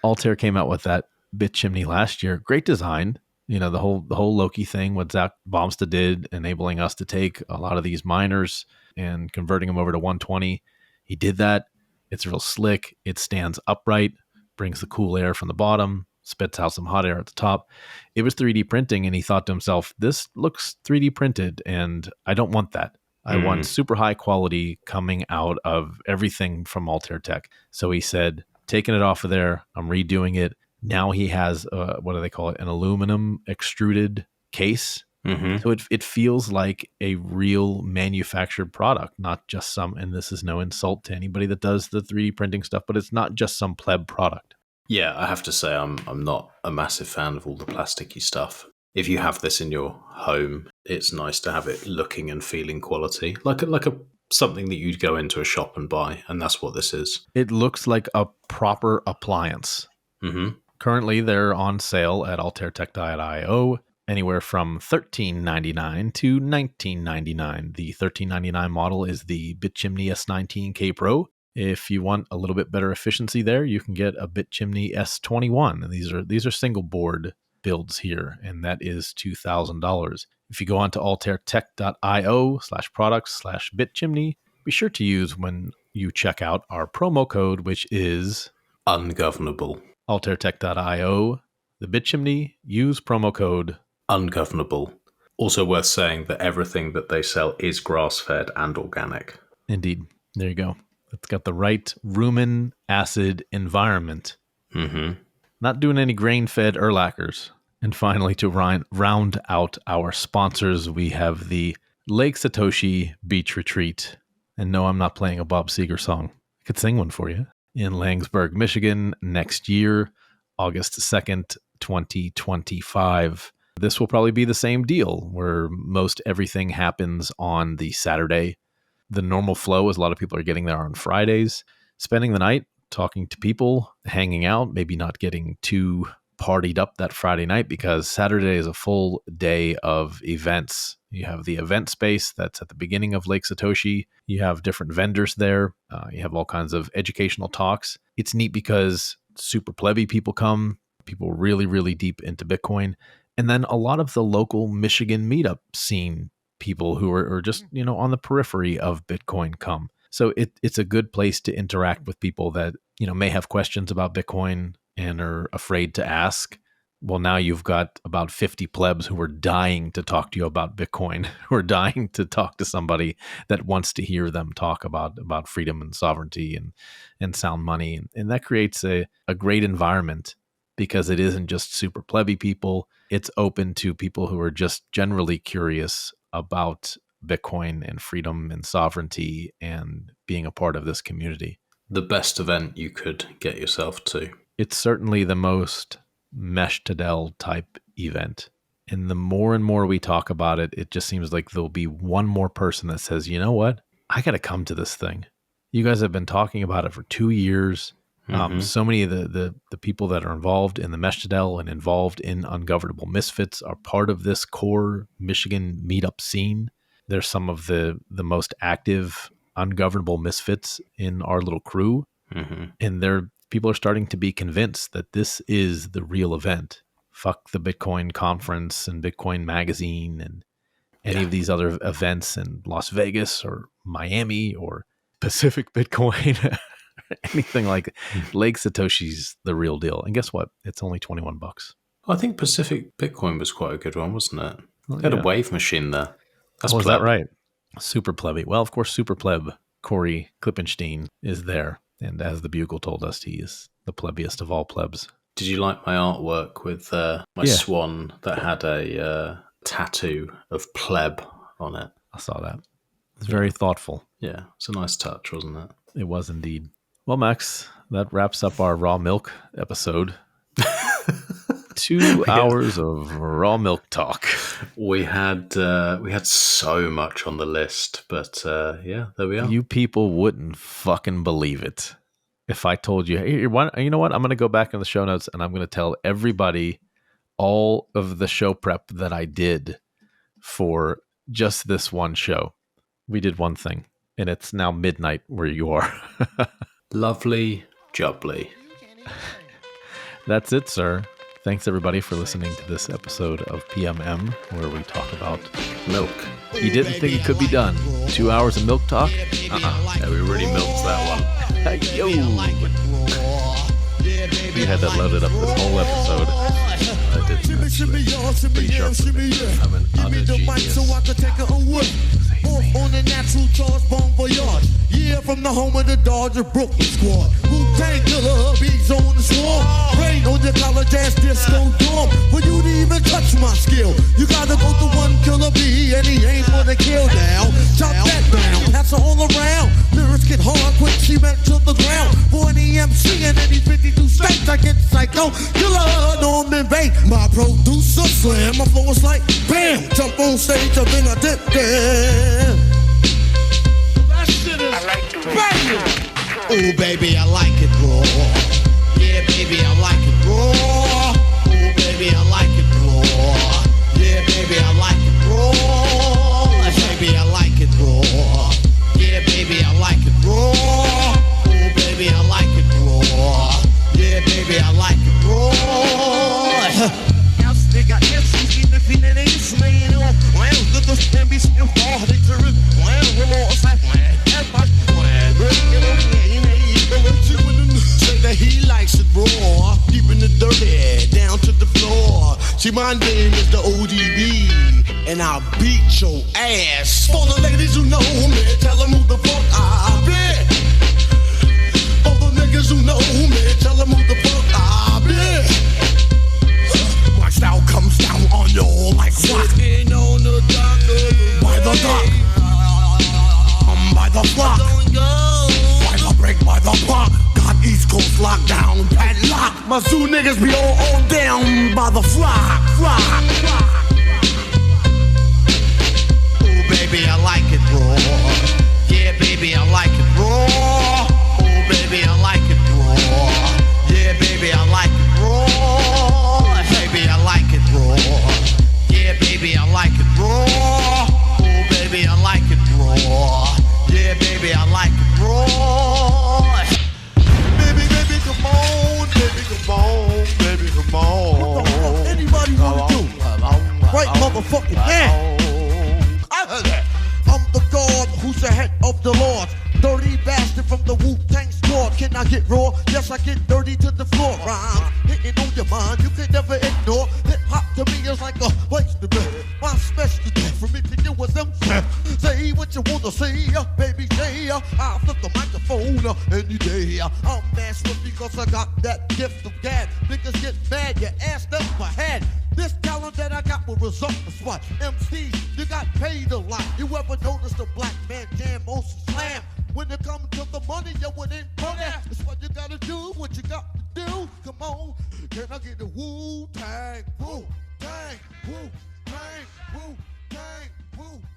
ALTAIR came out with that bit chimney last year. Great design. You know, the whole Loki thing, what Zach Baumsta did, enabling us to take a lot of these miners and converting them over to 120. He did that. It's real slick. It stands upright, brings the cool air from the bottom, spits out some hot air at the top. It was 3D printing, and he thought to himself, this looks 3D printed, and I don't want that. I want super high quality coming out of everything from ALTAIR Tech. So he said, taking it off of there, I'm redoing it. Now he has, what do they call it? An aluminum extruded case. So it feels like a real manufactured product, not just some, and this is no insult to anybody that does the 3D printing stuff, but it's not just some pleb product. Yeah, I have to say I'm not a massive fan of all the plasticky stuff. If you have this in your home, it's nice to have it looking and feeling quality, like a something that you'd go into a shop and buy, and that's what this is. It looks like a proper appliance. Currently, they're on sale at ALTAIRtech.io, anywhere from $13.99 to $19.99. The $13.99 model is the BitChimney S19K Pro. If you want a little bit better efficiency there, you can get a BitChimney S21. And these are single board builds here, and that is $2,000. If you go on to altairtech.io/products/BitChimney, be sure to use when you check out our promo code, which is Ungovernable. altairtech.io, the BitChimney, use promo code Ungovernable. Also worth saying that everything that they sell is grass-fed and organic. Indeed. There you go. It's got the right rumen acid environment. Not doing any grain-fed Erlachers. And finally, to round out our sponsors, we have the Lake Satoshi Beach Retreat. And no, I'm not playing a Bob Seger song. I could sing one for you. In Langsburg, Michigan, next year, August 2nd, 2025. This will probably be the same deal, where most everything happens on the Saturday. The normal flow is a lot of people are getting there on Fridays, spending the night, talking to people, hanging out, maybe not getting too partied up that Friday night, because Saturday is a full day of events. You have the event space that's at the beginning of Lake Satoshi. You have different vendors there. You have all kinds of educational talks. It's neat because super plebby people come, people really, really deep into Bitcoin. And then a lot of the local Michigan meetup scene people who are just, on the periphery of Bitcoin come. So it's a good place to interact with people that, may have questions about Bitcoin and are afraid to ask. Well, now you've got about 50 plebs who are dying to talk to you about Bitcoin, who are dying to talk to somebody that wants to hear them talk about freedom and sovereignty and sound money. And that creates a great environment, because it isn't just super plebby people. It's open to people who are just generally curious about Bitcoin and freedom and sovereignty and being a part of this community. The best event you could get yourself to. It's certainly the most Mesh Tadel type event. And the more and more we talk about it, it just seems like there'll be one more person that says, you know what? I got to come to this thing. You guys have been talking about it for 2 years. So many of the people that are involved in the Meshtadel and involved in Ungovernable Misfits are part of this core Michigan meetup scene. They're some of the most active Ungovernable Misfits in our little crew. And people are starting to be convinced that this is the real event. Fuck the Bitcoin conference and Bitcoin magazine and any of these other events in Las Vegas or Miami or Pacific Bitcoin, anything like that. Lake Satoshi's the real deal. And guess what? It's only $21. I think Pacific Bitcoin was quite a good one, wasn't it? They had a wave machine there. That's is that right? Super plebby. Well, of course, Super Pleb Corey Klippenstein is there. And as the Bugle told us, he is the plebbiest of all plebs. Did you like my artwork with my swan that had a tattoo of pleb on it? I saw that. It's very thoughtful. Yeah, it's a nice touch, wasn't it? It was indeed. Well, Max, that wraps up our raw milk episode. 2 hours of raw milk talk. We had so much on the list, but there we are. You people wouldn't fucking believe it if I told you, hey, you know what? I'm going to go back in the show notes and I'm going to tell everybody all of the show prep that I did for just this one show. We did one thing, and it's now midnight where you are. Lovely jubbly. That's it, sir. Thanks, everybody, for listening to this episode of P.M.M., where we talk about milk. You didn't think it could be done? 2 hours of milk talk? Yeah, we really milked that one. Yo! We had that loaded up this whole episode. I didn't actually. Pretty sharp. I'm an utter genius. On the natural charge, bon voyage. Yeah, from the home of the Dodger Brooklyn squad. Wu-Tang Killer, beats on the swarm. Rain on your college ass disco dorm. For you to even touch my skill, you gotta go to one killer bee, and he ain't for the kill now. Chop that down, pass her all around. Lyrics get hard, quick, she went to the ground. For an EMC in any 52 states, I get psycho. Killer, Norman Bates. My producer slam, my flow is like bam. Jump on stage, and then I dip there. That shit is banging. Ooh, baby, I like it raw. Yeah, baby, I like it raw. Ooh, baby, I like it raw. Yeah, baby, I like it raw. Baby, I like it raw. Yeah, baby, I like it raw. Ooh, baby, I like it raw. Yeah, baby, I like it raw. They got issues, even if he ain't slaying on. Well, good to stand be still hard, they turn it. Well, we're all side, say that he likes it raw, keeping it dirty down to the floor. See, my name is the ODB, and I'll beat your ass. For the ladies who know me, tell them who the fuck I be. For the niggas who know me, tell them who the fuck I be. My style comes down on you like rock. Sitting on the dock, by the dock, by the flock, by the break, by the block. Got East Coast lockdown, padlock. My zoo niggas be all on down by the flock. Ooh, baby, I like it raw. Yeah, baby, I like it raw. Ooh, baby, I like it raw. Yeah, baby, I like it raw. Baby, I like it raw. Yeah, baby, I like it raw. Ooh, baby, I like it raw. Yeah, baby, I like it raw. Baby, baby, come on. Baby, come on. Baby, come on. What the fuck anybody wanna do? Right motherfucking hand. I heard that. I'm the God who's the head of the Lord. Dirty bastard from the Wu-Tang squad. Can I get raw? Yes, I get dirty to the floor. Rhymes hitting on your mind, you can never ignore. Hip-hop to me is like a place to be. My specialty for me to do is them. Say what you wanna say, baby, say. I'll flip the microphone any day. I'm master because I got that gift of gab. Niggas get mad, your ass never had. This talent that I got will result in spot. MCs, you got paid a lot. You ever noticed a black man jam most slam? When it comes to the money, you wouldn't put it. It's what you gotta do, what you got to do. Come on, can I get the Wu-Tang? Tang, Wu Tang, Wu Tang, Wu